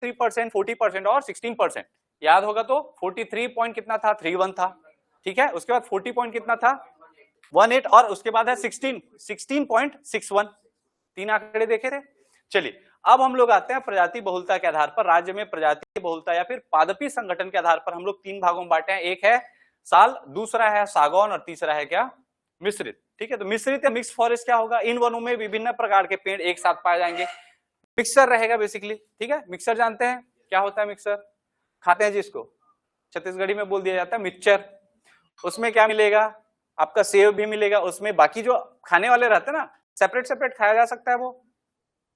43%, 40% और 16%। याद होगा तो 43 पॉइंट कितना था, 31 था, ठीक है। उसके बाद 40 पॉइंट कितना था, 18 और उसके बाद है 16.61। तीन आंकड़े देखे थे। चलिए अब हम लोग आते हैं प्रजाति बहुलता के आधार पर। राज्य में प्रजाति बहुलता या फिर पादपी संगठन के आधार पर हम लोग तीन भागों में बांटे हैं। एक है साल, दूसरा है सागौन और तीसरा है क्या, मिश्रित। ठीक है, तो मिश्रित या मिक्स फॉरेस्ट क्या होगा, इन वनों में विभिन्न प्रकार के पेड़ एक साथ पाए जाएंगे। मिक्सर रहेगा बेसिकली, ठीक है। मिक्सर जानते हैं क्या होता है, मिक्सर खाते हैं जिसको, छत्तीसगढ़ी में बोल दिया जाता है मिक्सचर। उसमें क्या मिलेगा, आपका सेव भी मिलेगा उसमें। बाकी जो खाने वाले रहते हैं ना, सेपरेट सेपरेट खाया जा सकता है, वो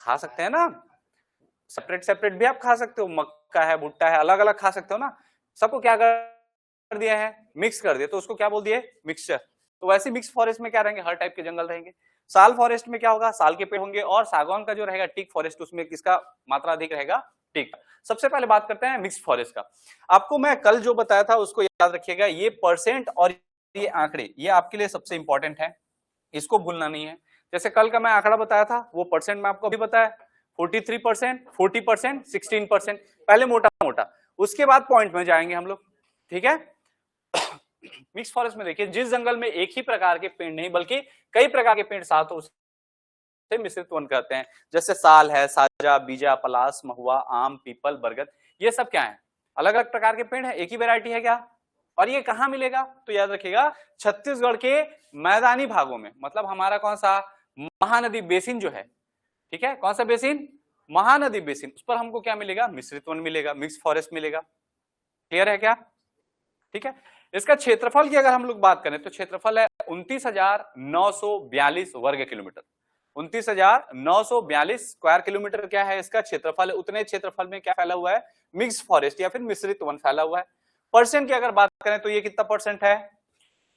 खा सकते हैं ना, सेपरेट सेपरेट भी आप खा सकते हो। मक्का है, भुट्टा है, अलग अलग खा सकते हो ना। सबको क्या कर दिया है, मिक्स कर दिया, तो उसको क्या बोल दिए, मिक्सचर। तो वैसे मिक्स फॉरेस्ट में क्या रहेंगे, हर टाइप के जंगल रहेंगे। साल फॉरेस्ट में क्या होगा, साल के पेड़ होंगे। और सागौन का जो रहेगा टीक फॉरेस्ट, उसमें किसका मात्रा अधिक रहेगा, टीक। सबसे पहले बात करते हैं मिक्स फॉरेस्ट का। आपको मैं कल जो बताया था उसको याद रखिएगा। ये परसेंट और ये आंकड़े, ये आपके लिए सबसे इंपॉर्टेंट है, इसको भूलना नहीं है। जैसे कल का मैं आंकड़ा बताया था, वो परसेंट में आपको अभी बताया, 43%, 40%, 16%। पहले मोटा मोटा, उसके बाद पॉइंट में जाएंगे हम लोग, ठीक है। मिक्स फॉरेस्ट में देखिए, जिस जंगल में एक ही प्रकार के पेड़ नहीं बल्कि कई प्रकार के पेड़ साथ हो, उसे मिश्रित वन कहते हैं। जैसे साल है, साजा, बीजा, पलास, महुआ, आम, पीपल, बरगद, ये सब क्या है, अलग अलग प्रकार के पेड़ है, एक ही वैरायटी है क्या। और ये कहां मिलेगा, तो याद रखिएगा छत्तीसगढ़ के मैदानी भागों में। मतलब हमारा कौन सा, महानदी बेसिन जो है, ठीक है, कौन सा बेसिन, महानदी बेसिन, उस पर हमको क्या मिलेगा, मिश्रित वन मिलेगा, मिक्स फॉरेस्ट मिलेगा। क्लियर है क्या, ठीक है। इसका क्षेत्रफल की अगर हम लोग बात करें तो क्षेत्रफल है 29,942 वर्ग किलोमीटर। 29,942 स्क्वायर किलोमीटर क्या है इसका क्षेत्रफल है। उतने क्षेत्रफल में क्या फैला हुआ है, मिक्स फॉरेस्ट या फिर मिश्रित वन फैला हुआ है। परसेंट की अगर बात करें तो ये कितना परसेंट है,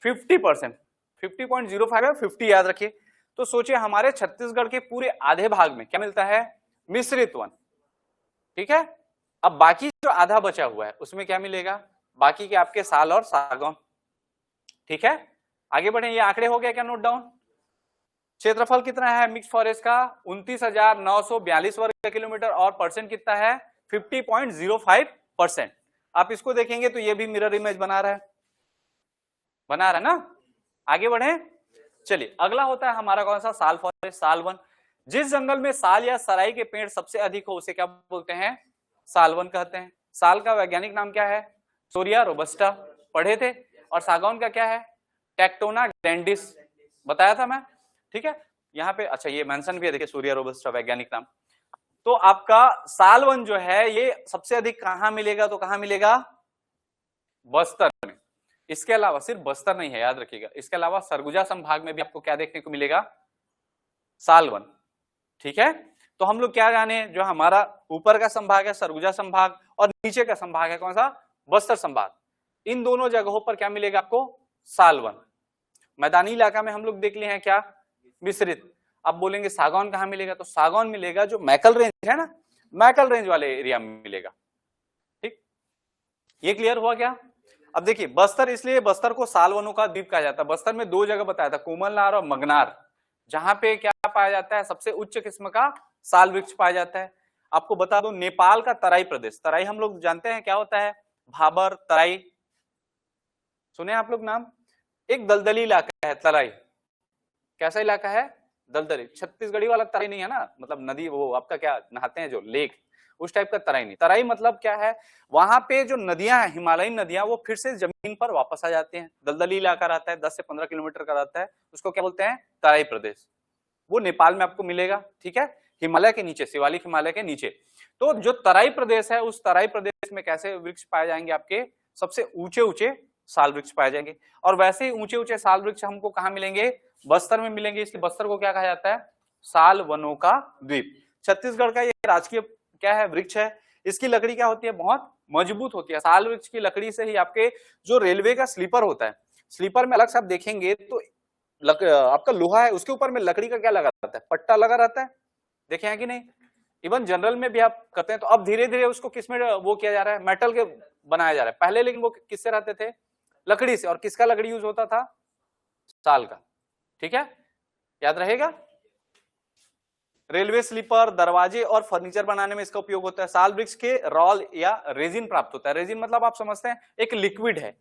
50%, 50.05 है, 50 याद रखिए। तो सोचिए हमारे छत्तीसगढ़ के पूरे आधे भाग में क्या मिलता है, मिश्रित वन, ठीक है। अब बाकी जो आधा बचा हुआ है उसमें क्या मिलेगा, बाकी के आपके साल और सागौन, ठीक है। आगे बढ़े, ये आंकड़े हो गया क्या नोट डाउन। क्षेत्रफल कितना है मिक्स फॉरेस्ट का, 29,942 वर्ग किलोमीटर, और परसेंट कितना है, 50.05%। आप इसको देखेंगे तो ये भी मिरर इमेज बना रहा है ना। आगे बढ़े, चलिए अगला होता है हमारा कौन सा, साल फॉरेस्ट, साल वन। जिस जंगल में साल या सराई के पेड़ सबसे अधिक हो उसे क्या बोलते हैं, सालवन कहते हैं। साल का वैज्ञानिक नाम क्या है, सोरिया रोबस्टा, पढ़े थे। और सागौन का क्या है, टेक्टोना ग्रैंडिस, बताया था मैं, ठीक है। यहाँ पे अच्छा ये मेंशन भी है, देखिए सोरिया रोबस्टा वैज्ञानिक नाम। तो आपका सालवन जो है ये सबसे अधिक कहां मिलेगा, तो कहां मिलेगा, बस्तर में। इसके अलावा सिर्फ बस्तर नहीं है, याद रखिएगा, इसके अलावा सरगुजा संभाग में भी आपको क्या देखने को मिलेगा, सालवन, ठीक है। तो हम लोग क्या जाने, जो हमारा ऊपर का संभाग है सरगुजा संभाग और नीचे का संभाग है कौन सा, बस्तर संभाग, इन दोनों जगहों पर क्या मिलेगा आपको, सालवन। मैदानी इलाका में हम लोग देख लिए हैं क्या, मिश्रित। अब बोलेंगे सागौन कहां मिलेगा, तो सागौन मिलेगा जो मैकल रेंज है ना, मैकल रेंज वाले एरिया में मिलेगा, ठीक। ये क्लियर हुआ क्या। अब देखिए बस्तर, इसलिए बस्तर को सालवनों का द्वीप कहा जाता है। बस्तर में दो जगह बताया था, कोमलनार और मगनार, जहां पे क्या पाया जाता है, सबसे उच्च किस्म का साल वृक्ष पाया जाता है। आपको बता दो नेपाल का तराई प्रदेश, तराई हम लोग जानते हैं क्या होता है, भाबर, तराई, सुने आप लोग नाम। एक दलदली इलाका है तराई, कैसा इलाका है, दलदली। छत्तीसगढ़ी वाला तराई नहीं है ना, मतलब नदी, वो आपका क्या नहाते हैं जो लेक, उस टाइप का तराई नहीं। तराई मतलब क्या है, वहां पे जो नदियां हैं, हिमालयी नदियां, वो फिर से जमीन पर वापस आ जाती हैं। दलदली इलाका रहता है, 10 से 15 किलोमीटर का रहता है, उसको क्या बोलते हैं, तराई प्रदेश। वो नेपाल में आपको मिलेगा, ठीक है, हिमालय के नीचे, शिवालिक हिमालय के नीचे। तो जो तराई प्रदेश है, उस तराई प्रदेश में कैसे वृक्ष पाए जाएंगे, आपके सबसे ऊंचे ऊंचे साल वृक्ष पाए जाएंगे। और वैसे ही ऊंचे ऊंचे साल वृक्ष हमको कहां मिलेंगे, बस्तर में मिलेंगे। इसलिए बस्तर को क्या कहा जाता है, साल वनों का द्वीप। छत्तीसगढ़ का ये राजकीय क्या है, वृक्ष है। इसकी लकड़ी क्या होती है, बहुत मजबूत होती है। साल वृक्ष की लकड़ी से ही आपके जो रेलवे का स्लीपर होता है, स्लीपर में अलग से आप देखेंगे तो आपका लोहा है, उसके ऊपर में लकड़ी का क्या लगा रहता है, पट्टा लगा रहता है, देखे हैं कि नहीं। इवन जनरल में भी आप करते हैं। तो अब धीरे धीरे उसको किसमें वो किया जा रहा है, मेटल के बनाया जा रहा है। पहले लेकिन वो किससे रहते थे, लकड़ी से। और किसका लकड़ी यूज होता था, साल का, ठीक है, याद रहेगा। रेलवे स्लीपर, दरवाजे और फर्नीचर बनाने में इसका उपयोग होता है। साल वृक्ष के रॉल या रेजिन प्राप्त होता है। रेजिन मतलब आप समझते हैं एक लिक्विड है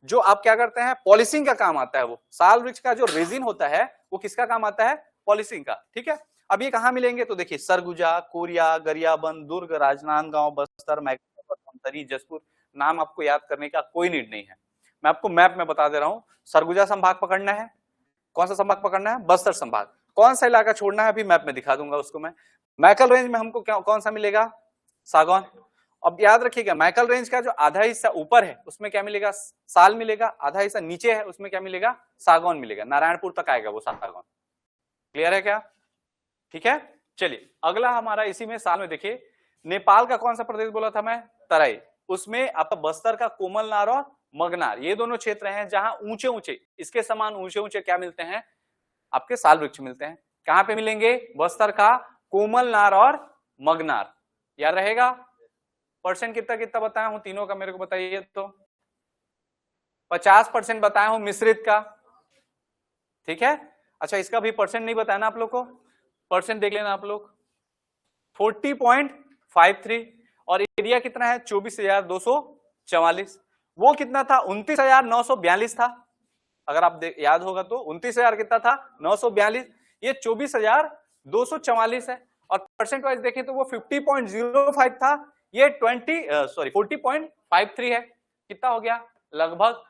जो आप क्या करते हैं, पॉलिशिंग का काम आता है। वो साल वृक्ष का जो रेजिन होता है वो किसका काम आता है, पॉलिशिंग का। ठीक है, अब ये कहाँ मिलेंगे तो देखिए सरगुजा, कोरिया, गरियाबंद, दुर्ग, राजनांदगांव, बस्तर, मैगनपुर, जसपुर। नाम आपको याद करने का कोई नीड नहीं है, मैं आपको मैप में बता दे रहा हूं। सरगुजा संभाग पकड़ना है, कौन सा संभाग पकड़ना है, बस्तर संभाग। कौन सा इलाका छोड़ना है अभी मैप में दिखा दूंगा उसको मैं। मैकल रेंज में हमको कौन सा मिलेगा, सागौन। अब याद रखिएगा मैकल रेंज का जो आधा हिस्सा ऊपर है उसमें क्या मिलेगा, साल मिलेगा। आधा हिस्सा नीचे है उसमें क्या मिलेगा, सागौन मिलेगा। नारायणपुर तक आएगा वो सागौन। क्लियर है क्या, ठीक है। चलिए अगला हमारा इसी में साल में देखिए, नेपाल का कौन सा प्रदेश बोला था मैं, तराई। उसमें आपका बस्तर का कोमलनार और मगनार, ये दोनों क्षेत्र हैं जहां ऊंचे ऊंचे इसके समान ऊंचे ऊंचे क्या मिलते हैं, आपके साल वृक्ष मिलते हैं। कहां पे मिलेंगे, बस्तर का कोमलनार और मगनार। याद रहेगा। परसेंट कितना कितना बताया हूं तीनों का, मेरे को बताइए तो। 50% बताया हूं मिश्रित का, ठीक है। अच्छा इसका भी परसेंट नहीं बताया ना आप लोग को, परसेंट देख लेना आप लोग। 40.53 और एरिया कितना है 24,244। वो कितना था 29,942 था, अगर आप याद होगा तो 29,000 कितना था 942, ये 24,244 है। और परसेंट वाइज देखें तो वो 50.05 था, ये 40.53 है। कितना हो गया, लगभग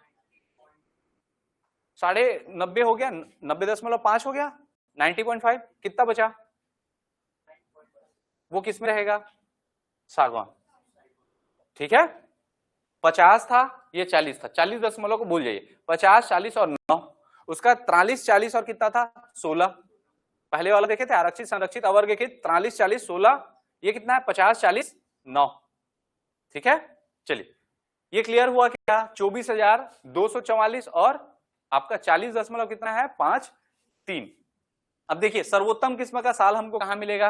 90 हो गया, 90.5 हो गया, 90.5। कितना बचा, वो किस में रहेगा, सागवान। ठीक है, 50 था ये 40 था, 40 को भूल जाइए, 50, 40 और 9, उसका 43, 40 और कितना था 16। पहले वाला देखे थे आरक्षित संरक्षित अवर्ग के 43, 40, 16, ये कितना है 50, 40, 9। ठीक है, चलिए ये क्लियर हुआ क्या, 24,244 और आपका 40 कितना है 5-3। अब देखिए सर्वोत्तम किस्म का साल हमको कहां मिलेगा,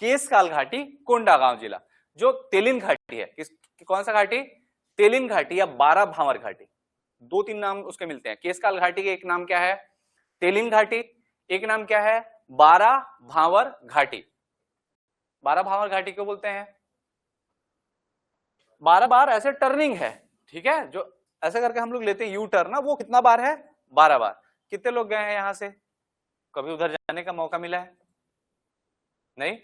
केशकाल घाटी, कोंडागांव जिला, जो तेलिन घाटी है। कौन सा घाटी, तेलिन घाटी या 12 भावर घाटी, 2-3 नाम उसके मिलते हैं। केशकाल घाटी के एक नाम क्या है, तेलिन घाटी, एक नाम क्या है 12 भावर घाटी। 12 भावर घाटी क्यों बोलते हैं, 12 बार ऐसे टर्निंग है, ठीक है, जो ऐसे करके हम लोग लेते हैं यू टर्न ना, वो कितना बार है 12 बार। कितने लोग गए हैं यहां से, कभी उधर जाने का मौका मिला है, नहीं,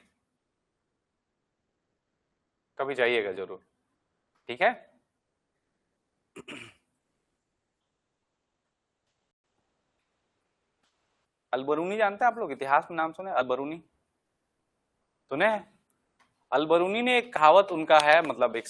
कभी जाइएगा जरूर, ठीक है। अलबरूनी जानते हैं आप लोग, इतिहास में नाम सुने अलबरूनी, सुने हैं। अलबरूनी ने एक कहावत उनका है, मतलब एक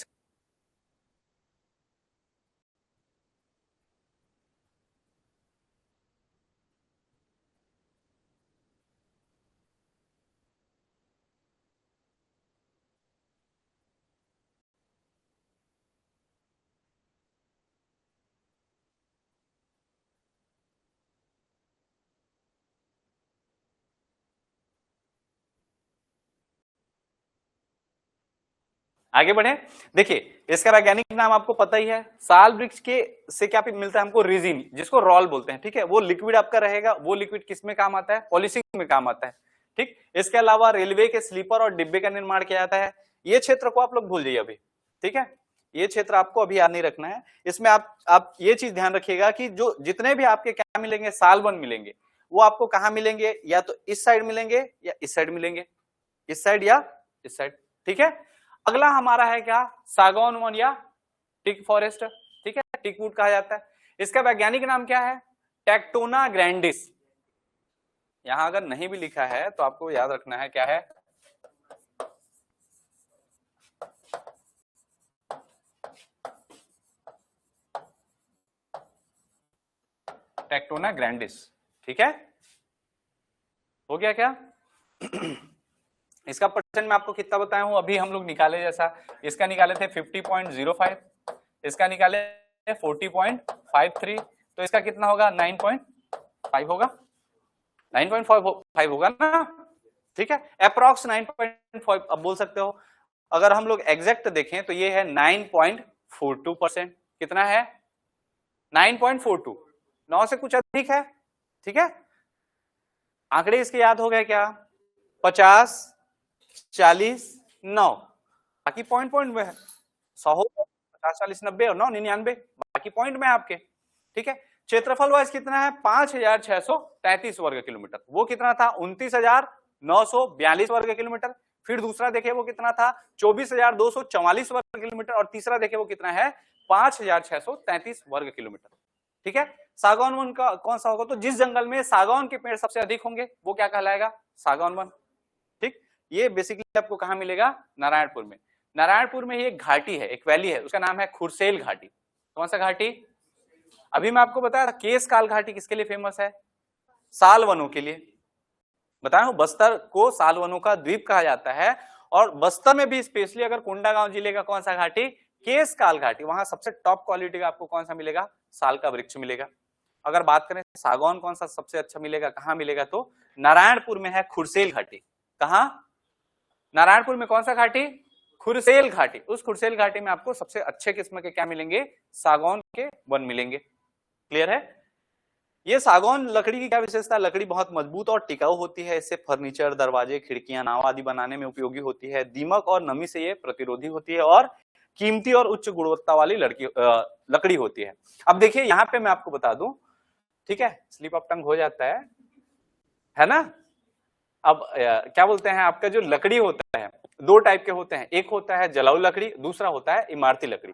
आगे बढ़े। देखिए इसका वैज्ञानिक नाम आपको पता ही है, साल वृक्ष के से क्या मिलता है हमको, रेजिन, जिसको रॉल बोलते हैं। ठीक है, वो लिक्विड आपका रहेगा, वो लिक्विड किस में काम आता है, पॉलिशिंग में काम आता है। ठीक, इसके अलावा रेलवे के स्लीपर और डिब्बे का निर्माण किया जाता है। ये क्षेत्र को आप लोग भूल जाइए अभी, ठीक है, ये क्षेत्र आपको अभी याद नहीं रखना है। इसमें आप ये चीज ध्यान रखिएगा कि जो जितने भी आपके क्या मिलेंगे, सालवन मिलेंगे, वो आपको कहां मिलेंगे, या तो इस साइड मिलेंगे या इस साइड मिलेंगे, इस साइड या इस साइड। ठीक है, अगला हमारा है क्या, सागौन वन या टिक फॉरेस्ट। ठीक है, टिक वुड कहा जाता है। इसका वैज्ञानिक नाम क्या है, टेक्टोना ग्रैंडिस। यहां अगर नहीं भी लिखा है तो आपको याद रखना है क्या है, टेक्टोना ग्रैंडिस। ठीक है, हो गया क्या। इसका परसेंट मैं आपको कितना बताया हूं, अभी हम लोग निकाले जैसा, इसका निकाले थे 50.05, इसका निकाले 40.53, तो इसका कितना होगा 9.5 होगा, 9.5 होगा ना। ठीक है, अप्रॉक्स 9.5 अब बोल सकते हो। अगर हम लोग एग्जैक्ट देखें तो ये है 9.42%। कितना है 9.42, 9 से कुछ अधिक है। ठीक है, आंकड़े इसके याद हो गए क्या, 50, 40, 9, बाकी पॉइंट पॉइंट में है। 100, 50, 40, 90 और 9, 99, बाकी पॉइंट में है आपके। ठीक है, क्षेत्रफल वाइज कितना है? 5633 वर्ग किलोमीटर। वो कितना था? 29,942 वर्ग किलोमीटर। फिर दूसरा देखे वो कितना था? 24,244 वर्ग किलोमीटर। और तीसरा देखे वो कितना है? 5633 वर्ग किलोमीटर। ठीक है, सागौन वन का कौन सा होगा? तो जिस जंगल में सागौन के पेड़ सबसे अधिक होंगे वो क्या कहलाएगा? सागौन वन। ठीक, ये बेसिकली आपको कहां मिलेगा? नारायणपुर में। नारायणपुर में ही एक घाटी है, एक वैली है, उसका नाम है खुरसेल घाटी। कौन सा घाटी? अभी मैं आपको बताया था केश काल घाटी किसके लिए फेमस है? साल वनों के लिए। बताया हूं, बस्तर को साल वनों का द्वीप कहा जाता है। और बस्तर में भी स्पेशली अगर कोंडागांव जिले का कौन सा घाटी? केश काल घाटी। वहां सबसे टॉप क्वालिटी का आपको कौन सा मिलेगा? साल का वृक्ष मिलेगा। अगर बात करें सागौन कौन सा सबसे अच्छा मिलेगा, कहां मिलेगा? तो नारायणपुर में है खुरसेल घाटी। कहां? नारायणपुर में कौन सा घाटी? खुरसेल घाटी। उस खुरसेल घाटी में आपको सबसे अच्छे किस्म के क्या मिलेंगे? सागौन के वन मिलेंगे। क्लियर है? ये सागौन लकड़ी की क्या विशेषता? लकड़ी बहुत मजबूत और टिकाऊ होती है। इससे फर्नीचर, दरवाजे, खिड़कियां, नाव आदि बनाने में उपयोगी होती है। दीमक और नमी से ये प्रतिरोधी होती है और कीमती और उच्च गुणवत्ता वाली लकड़ी होती है। अब देखिए यहाँ पे मैं आपको बता दूं, ठीक है, स्लिप ऑफ टंग हो जाता है ना। अब क्या बोलते हैं, आपका जो लकड़ी होता है दो टाइप के होते हैं, एक होता है जलाऊ लकड़ी, दूसरा होता है इमारती लकड़ी,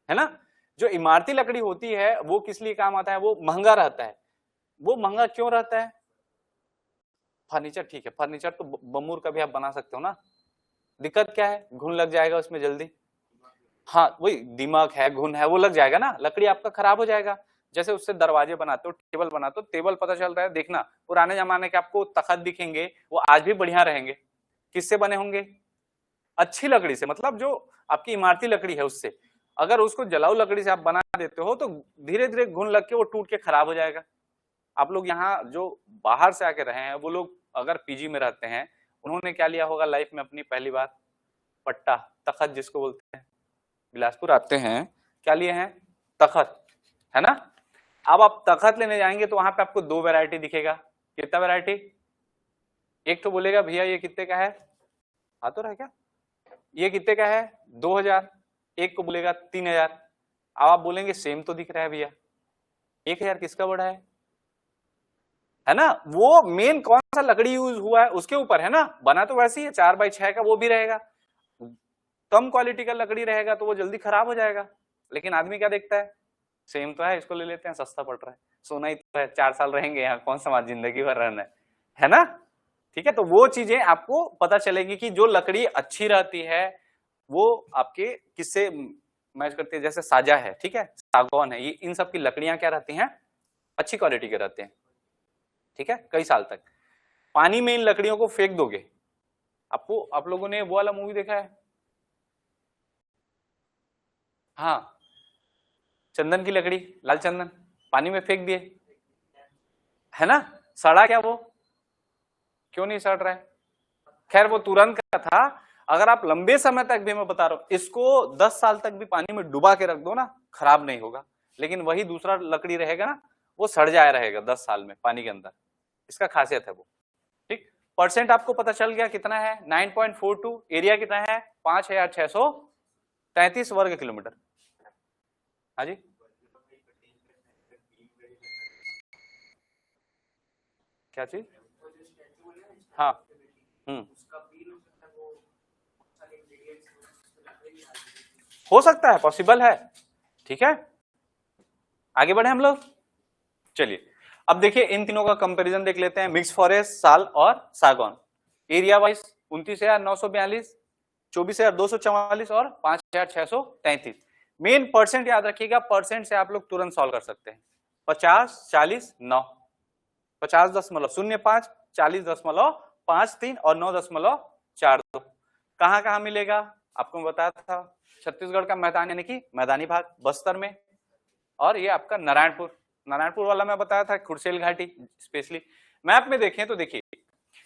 है ना। जो इमारती लकड़ी होती है वो किस लिए काम आता है? वो महंगा रहता है। वो महंगा क्यों रहता है? फर्नीचर, ठीक है, फर्नीचर तो बमूर का भी आप बना सकते हो ना। दिक्कत क्या है? घुन लग जाएगा उसमें जल्दी। हाँ, वही दीमक है, घुन है, वो लग जाएगा ना, लकड़ी आपका खराब हो जाएगा। जैसे उससे दरवाजे बनाते हो, टेबल बनाते हो, टेबल पता चल रहा है, देखना पुराने जमाने के आपको तखत दिखेंगे, वो आज भी बढ़िया रहेंगे। किससे बने होंगे? अच्छी लकड़ी से, मतलब जो आपकी इमारती लकड़ी है उससे। अगर उसको जलाऊ लकड़ी से आप बना देते हो तो धीरे धीरे घुन लग के वो टूट के खराब हो जाएगा। आप लोग यहाँ जो बाहर से आके रहे हैं वो लोग अगर पीजी में रहते हैं, उन्होंने क्या लिया होगा लाइफ में अपनी पहली बार? पट्टा, तखत जिसको बोलते हैं। बिलासपुर आते हैं, क्या लिए हैं? तखत, है ना। अब आप तखत लेने जाएंगे तो वहां पे आपको दो वैरायटी दिखेगा। कितना वैरायटी? एक तो बोलेगा भैया ये कितने का है, आ तो रहा क्या, ये कितने का है? 2000। एक को बोलेगा 3000। अब आप बोलेंगे सेम तो दिख रहा है भैया, 1000 किसका बड़ा है ना। वो मेन कौन सा लकड़ी यूज हुआ है उसके ऊपर है ना। बना तो वैसे ही है 4x6 का, वो भी रहेगा। कम क्वालिटी का लकड़ी रहेगा तो वो जल्दी खराब हो जाएगा। लेकिन आदमी क्या देखता है? सेम तो है, इसको ले लेते हैं, सस्ता पड़ रहा है, सोना ही तो है, 4 साल रहेंगे यहाँ, कौन सा हमारी जिंदगी भर रहना है ना। ठीक है, तो वो चीजें आपको पता चलेगी कि जो लकड़ी अच्छी रहती है वो आपके किससे मैच करती है। जैसे साजा है, ठीक है, सागौन है, ये इन सब की लकड़ियां क्या रहती हैं? अच्छी क्वालिटी के रहते हैं। ठीक है, कई साल तक। पानी में इन लकड़ियों को फेंक दोगे, आप लोगों ने वो वाला मूवी देखा है? हाँ, चंदन की लकड़ी, लाल चंदन, पानी में फेंक दिए, है ना। सड़ा क्या वो? क्यों नहीं सड़ रहा है? खैर वो तुरंत का था। अगर आप लंबे समय तक भी, मैं बता रहा हूं, इसको 10 साल तक भी पानी में डुबा के रख दो ना, खराब नहीं होगा। लेकिन वही दूसरा लकड़ी रहेगा ना, वो सड़ जाया रहेगा 10 साल में पानी के अंदर। इसका खासियत है वो। ठीक, परसेंट आपको पता चल गया कितना है? 9.42। एरिया कितना है? 5633 वर्ग किलोमीटर। हाँ जी, क्या चीज? हाँ, हो सकता है, पॉसिबल है। ठीक है, आगे बढ़े हम लोग। चलिए अब देखिए इन तीनों का कंपैरिजन देख लेते हैं, मिक्स फॉरेस्ट, साल और सागौन। एरिया वाइज 29,942, 24,244 और 5,633। मेन परसेंट याद रखिएगा, परसेंट से आप लोग तुरंत सॉल्व कर सकते हैं। 50, 40, 9, 50.05, 40.53 और 9.42। कहां कहां मिलेगा? आपको मैं बताया था, छत्तीसगढ़ का मैदान यानी कि मैदानी भाग, बस्तर में, और ये आपका नारायणपुर। नारायणपुर वाला मैं बताया था खुरसेल घाटी। स्पेशली मैप में देखें तो देखिए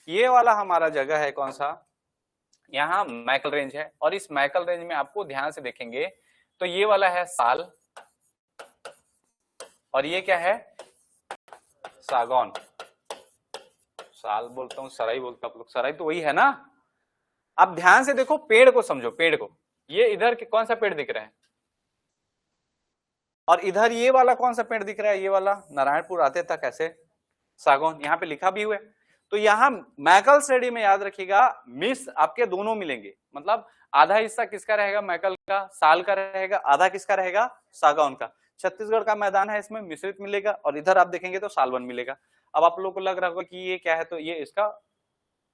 ये वाला हमारा जगह है कौन सा? यहाँ मैकल रेंज है, और इस मैकल रेंज में आपको ध्यान से देखेंगे तो ये वाला है साल, और ये क्या है? सागौन। साल बोलता हूँ, सराई बोलता हूँ आप लोग, सराई तो वही है ना। अब ध्यान से देखो, पेड़ को समझो, पेड़ को, ये इधर के कौन सा पेड़ दिख रहा है, और इधर ये वाला कौन सा पेड़ दिख रहा है, ये वाला नारायणपुर आते तक ऐसे सागौन, यहाँ पे लिखा भी हुआ है। तो यहाँ मैकल श्रेणी में याद रखिएगा मिस आपके दोनों मिलेंगे, मतलब आधा हिस्सा किसका रहेगा, मैकल का, साल का रहेगा, आधा किसका रहेगा, सागौन का। छत्तीसगढ़ का मैदान है, इसमें मिश्रित मिलेगा, और इधर आप देखेंगे तो सालवन मिलेगा। अब आप लोगों को लग रहा होगा कि ये क्या है, तो ये इसका,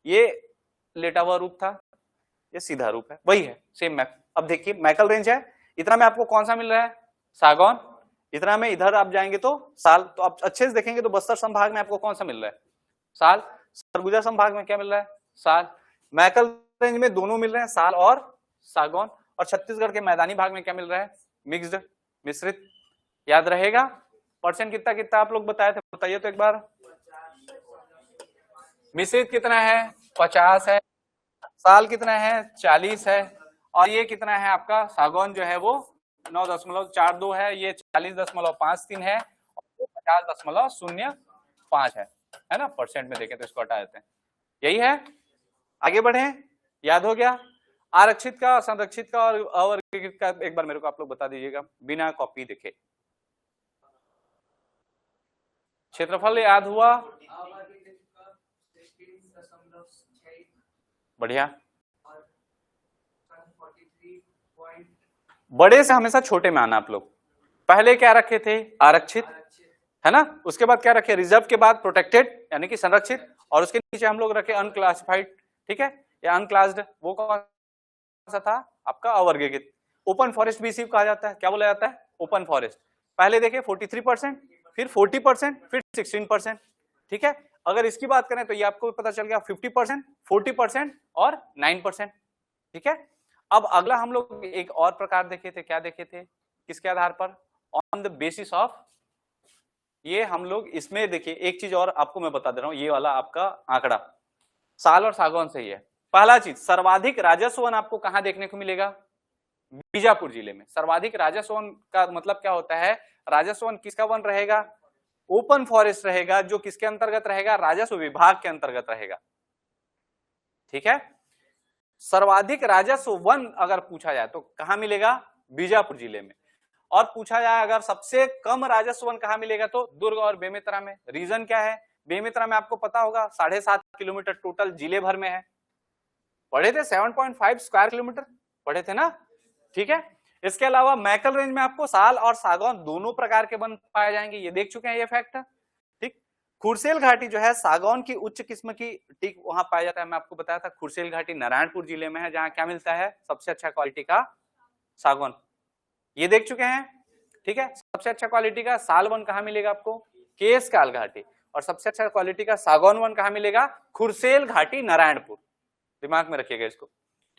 ये लेटा हुआ रूप था, ये सीधा रूप है, वही है सेम मैक। अब देखिए मैकल रेंज है, इतना में आपको कौन सा मिल रहा है, सागौन, इतना में इधर आप जाएंगे तो साल। तो आप अच्छे से देखेंगे तो बस्तर संभाग में आपको कौन सा मिल रहा है, साल। सरगुजा संभाग में क्या मिल रहा है, साल। मैकल रेंज में दोनों मिल रहे हैं, साल और सागौन। और छत्तीसगढ़ के मैदानी भाग में क्या मिल रहा है, मिक्स्ड, मिश्रित। याद रहेगा परसेंट कितना कितना आप लोग बताए थे, बताइए तो एक बार। मिश्रित कितना है, 50 है, साल कितना है, 40 है, और ये कितना है आपका सागौन जो है वो 9.42 है, ये 40.53 है, और 50.05 है ना। परसेंट में देखें तो इसको हटा देते हैं, यही है। आगे बढ़े, याद हो गया। आरक्षित का, संरक्षित का और अवर्गीकृत का एक बार मेरे को आप लोग बता दीजिएगा बिना कॉपी देखे। क्षेत्रफल याद हुआ, बढ़िया। बड़े से हमेशा छोटे में आना आप लोग। पहले क्या रखे थे, आरक्षित, है ना। उसके बाद क्या रखे, रिजर्व के बाद प्रोटेक्टेड यानी कि संरक्षित, और उसके नीचे हम लोग रखे अनक्लासिफाइड, ठीक है, या अनक्लास्ड, वो कौन सा था आपका, अवर्गीकृत। ओपन फॉरेस्ट भी इसी को कहा जाता है, क्या बोला जाता है, ओपन फॉरेस्ट। पहले देखे 43%, फिर 40%, फिर 16%, ठीक है। अगर इसकी बात करें तो ये आपको पता चल गया 50%, 40% और 9%, ठीक है। अब अगला हम लोग एक और प्रकार देखे थे, क्या देखे थे, किसके आधार पर, ऑन द बेसिस ऑफ, ये हम लोग इसमें देखिए एक चीज और आपको मैं बता दे रहा हूं, ये वाला आपका आंकड़ा साल और सागौन से ही है। पहला चीज, सर्वाधिक राजस्व वन आपको कहां देखने को मिलेगा, बीजापुर जिले में। सर्वाधिक राजस्व वन का मतलब क्या होता है, राजस्व वन किसका वन रहेगा, ओपन फॉरेस्ट रहेगा, जो किसके अंतर्गत रहेगा, राजस्व विभाग के अंतर्गत रहेगा, ठीक है। सर्वाधिक राजस्व वन अगर पूछा जाए तो कहां मिलेगा, बीजापुर जिले में। और पूछा जाए अगर सबसे कम राजस्व वन कहां मिलेगा, तो दुर्ग और बेमेतरा में। रीजन क्या है, बेमेतरा में आपको पता होगा 7.5 किलोमीटर टोटल जिले भर में है, पढ़े थे 7.5 स्क्वायर किलोमीटर पढ़े थे ना, ठीक है। इसके अलावा मैकल रेंज में आपको साल और सागौन दोनों प्रकार के वन पाए जाएंगे, ये देख चुके हैं ये फैक्ट, ठीक। खुरसेल घाटी जो है सागौन की उच्च किस्म की टीक वहां पाया जाता है, मैं आपको बताया था। खुरसेल घाटी नारायणपुर जिले में है, जहां क्या मिलता है, सबसे अच्छा क्वालिटी का सागौन, ये देख चुके हैं, ठीक है। सबसे अच्छा क्वालिटी का साल वन कहां मिलेगा आपको, केशकाल घाटी, और सबसे अच्छा क्वालिटी का सागौन वन कहां मिलेगा, खुरसेल घाटी नारायणपुर, दिमाग में रखिएगा इसको,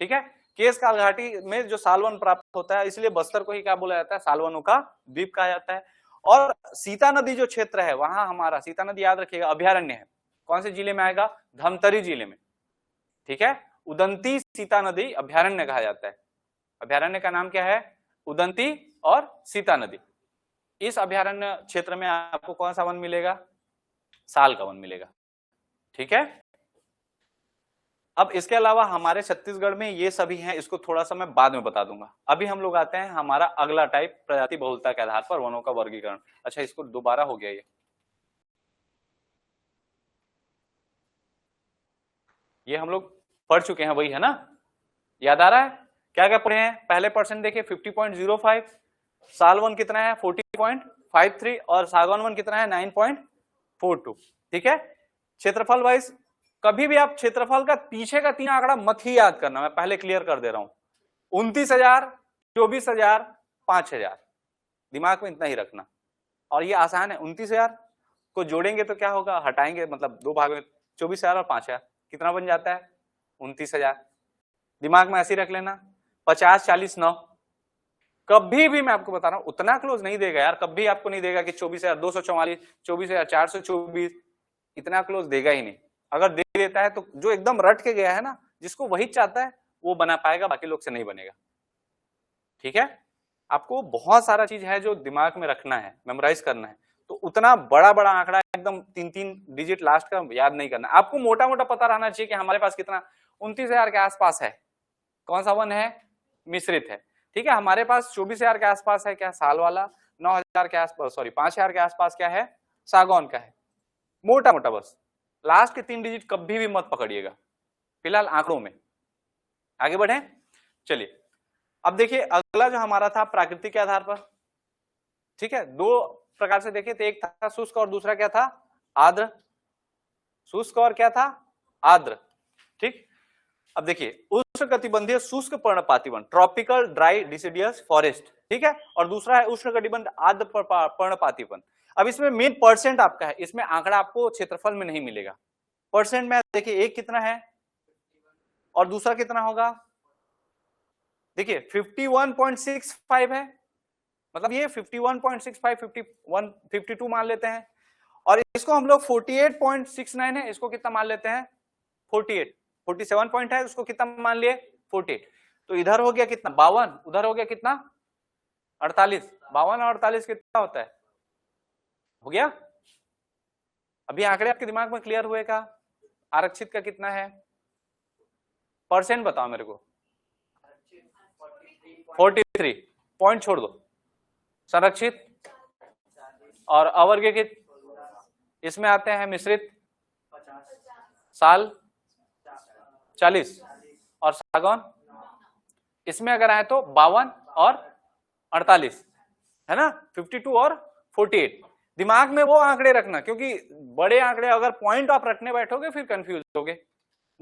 ठीक है। केशकाल घाटी में जो सालवन प्राप्त होता है, इसलिए बस्तर को ही क्या बोला जाता है, सालवनों का द्वीप कहा जाता है। और सीता नदी जो क्षेत्र है वहां हमारा, सीता नदी याद रखिएगा अभ्यारण्य है, कौन से जिले में आएगा, धमतरी जिले में, ठीक है। उदंती सीता नदी अभ्यारण्य कहा जाता है, अभ्यारण्य का नाम क्या है, उदंती और सीता नदी। इस अभ्यारण्य क्षेत्र में आपको कौन सा वन मिलेगा, साल का वन मिलेगा, ठीक है। अब इसके अलावा हमारे छत्तीसगढ़ में ये सभी हैं, इसको थोड़ा सा मैं बाद में बता दूंगा। अभी हम लोग आते हैं हमारा अगला टाइप, प्रजाति बहुलता के आधार पर वनों का वर्गीकरण। अच्छा, इसको दोबारा हो गया ये हम लोग पढ़ चुके हैं, वही है ना, याद आ रहा है, क्या क्या पढ़े हैं। पहले परसेंट देखिए 50.05, साल वन कितना है 40.53, और सागौन वन कितना है 9.42, ठीक है। क्षेत्रफल वाइज कभी भी आप क्षेत्रफल का पीछे का 3 आंकड़ा मत ही याद करना, मैं पहले क्लियर कर दे रहा हूं। 29,000, 24,000, 5,000, दिमाग में इतना ही रखना। और ये आसान है, 29,000 को जोड़ेंगे तो क्या होगा, हटाएंगे मतलब 2 भाग में, 24,000 और 5,000 कितना बन जाता है, 29,000। दिमाग में ऐसे ही रख लेना। 50, 40, 9, कभी भी मैं आपको बता रहा हूं उतना क्लोज नहीं देगा यार, कभी आपको नहीं देगा कि 24,244, 24,424, इतना क्लोज देगा ही नहीं। अगर दे देता है तो जो एकदम रट के गया है ना, जिसको वही चाहता है वो बना पाएगा, बाकी लोग से नहीं बनेगा, ठीक है। आपको बहुत सारा चीज है जो दिमाग में रखना है, मेमोराइज करना है। तो उतना बड़ा बड़ा आंकड़ा एकदम 3-3 डिजिट लास्ट का याद नहीं करना, आपको मोटा मोटा पता रहना चाहिए कि हमारे पास कितना 29,000 के आसपास है। कौन सा वन है? मिश्रित है। ठीक है, हमारे पास 24,000 के आसपास है क्या साल वाला, 9,000 के आसपास, सॉरी 5,000 के आसपास क्या है सागौन का है। मोटा मोटा बस लास्ट के 3 डिजिट कभी भी मत पकड़िएगा फिलहाल आंकड़ों में। आगे बढ़े, चलिए अब देखिए अगला जो हमारा था प्राकृतिक के आधार पर। ठीक है, दो प्रकार से देखे, तो एक था शुष्क और दूसरा क्या था आर्द्र। शुष्क और क्या था आर्द्र। ठीक, अब देखिए उष्णकटिबंधीय शुष्क पर्णपाती one, tropical dry deciduous forest. ठीक है, और दूसरा है उष्णकटिबंध आर्द्र पर्णपाती वन। अब इसमें मेन परसेंट आपका है, इसमें आंकड़ा आपको क्षेत्रफल में नहीं मिलेगा। परसेंट में देखिए एक कितना है और दूसरा कितना होगा, देखिए 51.65 है, मतलब ये 51.65 51 52 मान लेते हैं, और इसको हम लोग 48.69 है, इसको कितना मान लेते हैं 48, 47 पॉइंट है, उसको कितना मान लिए 48। तो इधर हो गया कितना 52, उधर हो गया कितना 48, 52 और 48 कितना होता है, हो गया। अभी आंकड़े आपके दिमाग में क्लियर हुए का? आरक्षित का कितना है परसेंट बताओ मेरे को, 43 पॉइंट छोड़ दो, संरक्षित और अवर्गीकृत इसमें आते हैं मिश्रित साल 40 और सागौन इसमें अगर आए तो 52 और 48 है ना, 52 और 48। दिमाग में वो आंकड़े रखना, क्योंकि बड़े आंकड़े अगर पॉइंट आप रखने बैठोगे फिर कंफ्यूज होगे।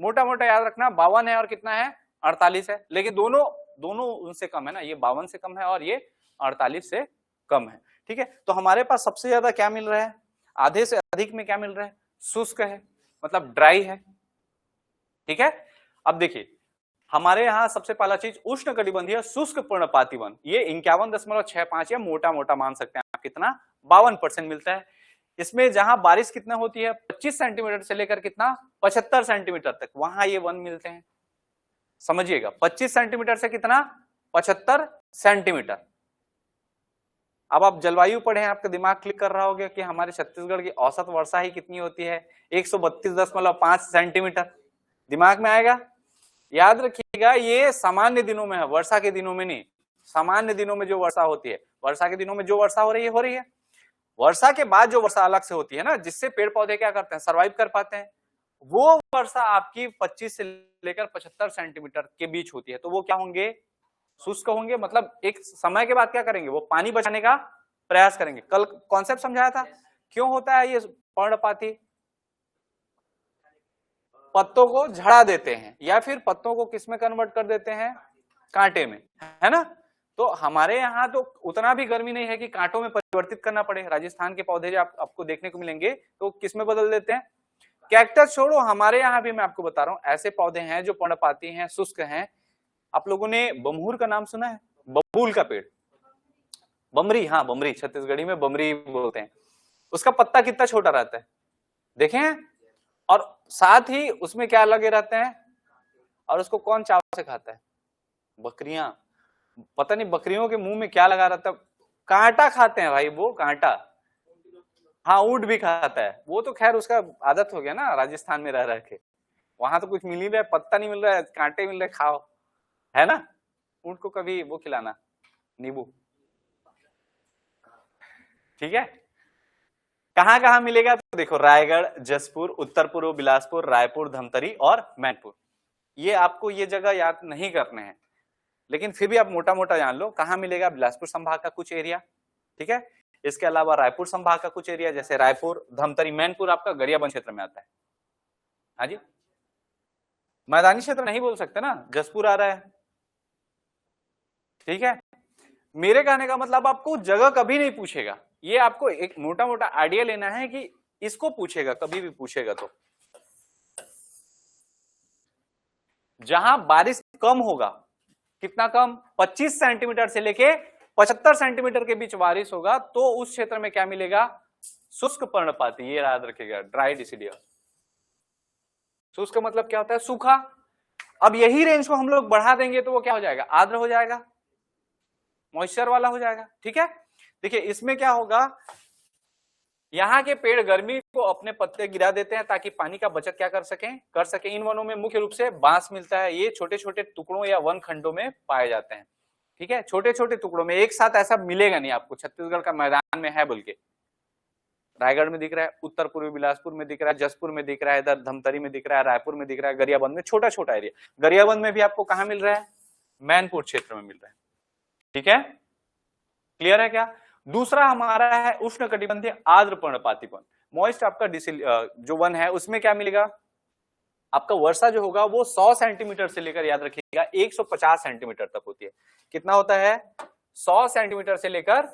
मोटा मोटा याद रखना 52 है और कितना है 48 है, लेकिन दोनों उनसे कम है ना, ये 52 से कम है और ये 48 से कम है। ठीक है, तो हमारे पास सबसे ज्यादा क्या मिल रहा है, आधे से अधिक में क्या मिल रहा है, शुष्क है, मतलब ड्राई है। ठीक है, अब देखिए हमारे यहाँ सबसे पहला चीज उष्णकटिबंधीय शुष्क पर्णपाती वन, ये 51.65 या मोटा मोटा मान सकते हैं आप कितना 52% मिलता है। इसमें जहां बारिश कितना होती है 25 सेंटीमीटर से लेकर कितना 75 सेंटीमीटर तक, वहां ये वन मिलते हैं। समझिएगा 25 सेंटीमीटर से कितना 75 सेंटीमीटर। अब आप जलवायु पढ़े हैं, आपका दिमाग क्लिक कर रहा होगा कि हमारे छत्तीसगढ़ की औसत वर्षा ही कितनी होती है 132.5 सेंटीमीटर, दिमाग में आएगा। याद रखिएगा ये सामान्य दिनों में है, वर्षा के दिनों में नहीं। सामान्य दिनों में जो वर्षा होती है, वर्षा के दिनों में जो वर्षा हो रही है। वर्षा के बाद जो वर्षा अलग से होती है ना, जिससे पेड़ पौधे क्या करते हैं सर्वाइव कर पाते हैं, वो वर्षा आपकी 25 से लेकर 75 सेंटीमीटर के बीच होती है। तो वो क्या होंगे, शुष्क होंगे, मतलब एक समय के बाद क्या करेंगे, वो पानी बचाने का प्रयास करेंगे। कल कॉन्सेप्ट समझाया था, क्यों होता है ये पर्णपाती, पत्तों को झड़ा देते हैं या फिर पत्तों को किस में कन्वर्ट कर देते हैं, कांटे में, है ना। तो हमारे यहाँ तो उतना भी गर्मी नहीं है कि कांटों में परिवर्तित करना पड़े। राजस्थान के पौधे जो आपको देखने को मिलेंगे तो किस में बदल देते हैं, कैक्टस छोड़ो, हमारे यहाँ भी मैं आपको बता रहा हूँ ऐसे पौधे हैं जो पर्णपाती हैं, शुष्क हैं। आप लोगों ने बमूर का नाम सुना है, बबूल का पेड़, बमरी, हाँ बमरी, छत्तीसगढ़ी में बमरी बोलते हैं। उसका पत्ता कितना छोटा रहता है देखे हैं, और साथ ही उसमें क्या लगे रहते हैं, और उसको कौन चावल से खाता है, बकरियां। पता नहीं बकरियों के मुंह में क्या लगा रहता है, कांटा खाते हैं भाई, वो कांटा। हाँ ऊंट भी खाता है, वो तो खैर उसका आदत हो गया ना, राजस्थान में रह के वहां तो कुछ मिल ही रहा है, पत्ता नहीं मिल रहा है, कांटे मिल रहे, खाओ, है ना। ऊंट को कभी वो खिलाना, नींबू। ठीक है, कहां कहां मिलेगा तो देखो, रायगढ़, जसपुर, उत्तर पूर्व बिलासपुर, रायपुर, धमतरी और मैनपुर। ये आपको ये जगह याद नहीं करने हैं, लेकिन फिर भी आप मोटा मोटा जान लो कहां मिलेगा। बिलासपुर संभाग का कुछ एरिया, ठीक है, इसके अलावा रायपुर संभाग का कुछ एरिया, जैसे रायपुर, धमतरी, मैनपुर आपका गरियाबंद क्षेत्र में आता है। हाँ जी, मैदानी क्षेत्र नहीं बोल सकते ना, जसपुर आ रहा है। ठीक है, मेरे कहने का मतलब आपको जगह कभी नहीं पूछेगा, ये आपको एक मोटा मोटा आइडिया लेना है कि इसको पूछेगा, कभी भी पूछेगा तो जहां बारिश कम होगा, कितना कम, 25 सेंटीमीटर से लेके 75 सेंटीमीटर के बीच बारिश होगा, तो उस क्षेत्र में क्या मिलेगा, शुष्क पर्णपाती। ये याद रखिएगा, ड्राई डिसिडिया। शुष्क मतलब क्या होता है, सूखा। अब यही रेंज को हम लोग बढ़ा देंगे तो वो क्या हो जाएगा, आर्द्र हो जाएगा, मॉइस्चर वाला हो जाएगा। ठीक है, देखिए इसमें क्या होगा, यहाँ के पेड़ गर्मी को अपने पत्ते गिरा देते हैं ताकि पानी का बचत क्या कर सके। इन वनों में मुख्य रूप से बांस मिलता है, ये छोटे छोटे टुकड़ों या वन खंडों में पाए जाते हैं। ठीक है, छोटे छोटे टुकड़ों में, एक साथ ऐसा मिलेगा नहीं आपको छत्तीसगढ़ का मैदान में है बोल के। रायगढ़ में दिख रहा है, उत्तर पूर्वी बिलासपुर में दिख रहा है, जसपुर में दिख रहा है, इधर धमतरी में दिख रहा है, रायपुर में दिख रहा है, गरियाबंद में, छोटा छोटा एरिया। गरियाबंद में भी आपको कहां मिल रहा है, मैनपुर क्षेत्र में मिल रहा है। ठीक है, क्लियर है क्या। दूसरा हमारा है उष्णकटिबंधीय आर्द्र पर्णपाती वन। मॉइस्ट आपका जो वन है उसमें क्या मिलेगा आपका, वर्षा जो होगा वो 100 सेंटीमीटर से लेकर, याद रखिएगा, 150 सेंटीमीटर तक होती है। कितना होता है, 100 सेंटीमीटर से लेकर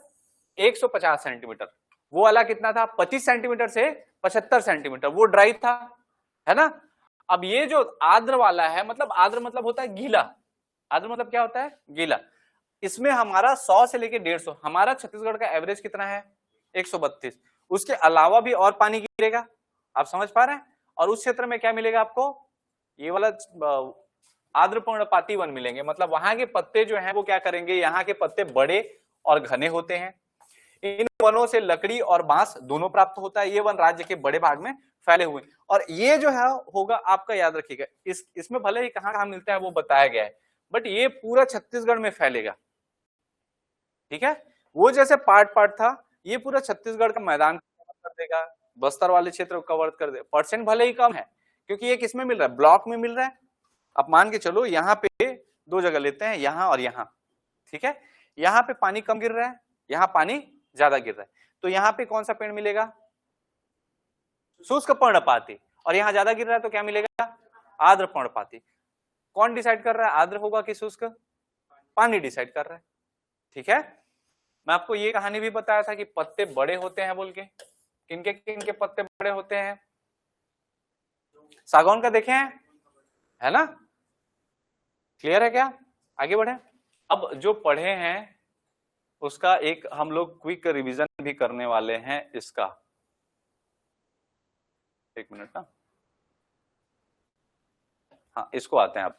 150 सेंटीमीटर। वो वाला कितना था, 25 सेंटीमीटर से 75 सेंटीमीटर, वो ड्राई था, है ना। अब ये जो आर्द्र वाला है, मतलब आर्द्र मतलब होता है गीला, आर्द्र मतलब क्या होता है, गीला। इसमें हमारा 100 से लेकर 150, हमारा छत्तीसगढ़ का एवरेज कितना है 132, उसके अलावा भी और पानी गिरेगा, आप समझ पा रहे हैं। और उस क्षेत्र में क्या मिलेगा आपको, ये वाला आर्द्र पर्णपाती वन मिलेंगे, मतलब वहां के पत्ते जो हैं वो क्या करेंगे, यहाँ के पत्ते बड़े और घने होते हैं। इन वनों से लकड़ी और बांस दोनों प्राप्त होता है। ये वन राज्य के बड़े भाग में फैले हुए, और ये जो है होगा आपका, याद रखिएगा, इसमें भले ही कहां कहां मिलता है वो बताया गया है, बट ये पूरा छत्तीसगढ़ में फैलेगा। ठीक है, वो जैसे पार्ट पार्ट था, ये पूरा छत्तीसगढ़ का मैदान कवर कर देगा, बस्तर वाले क्षेत्र को कवर कर दे। परसेंट भले ही कम है क्योंकि ये किसमें मिल रहा है, ब्लॉक में मिल रहा है। अब मान के चलो यहाँ पे दो जगह लेते हैं, यहाँ और यहाँ। ठीक है, यहाँ पे पानी कम गिर रहा है, यहाँ पानी ज्यादा गिर रहा है, तो यहाँ पे कौन सा पेड़ मिलेगा, शुष्क पर्णपाती, और यहाँ ज्यादा गिर रहा है तो क्या मिलेगा, आर्द्र पर्णपाती। कौन डिसाइड कर रहा है आर्द्र होगा कि शुष्क, पानी डिसाइड कर रहा है। ठीक है, मैं आपको ये कहानी भी बताया था कि पत्ते बड़े होते हैं बोल के, किनके किनके पत्ते बड़े होते हैं, सागौन का देखे हैं, है ना। क्लियर है क्या, आगे बढ़े। अब जो पढ़े हैं उसका एक हम लोग क्विक रिवीजन भी करने वाले हैं इसका, एक मिनट ना, हाँ इसको आते हैं आप।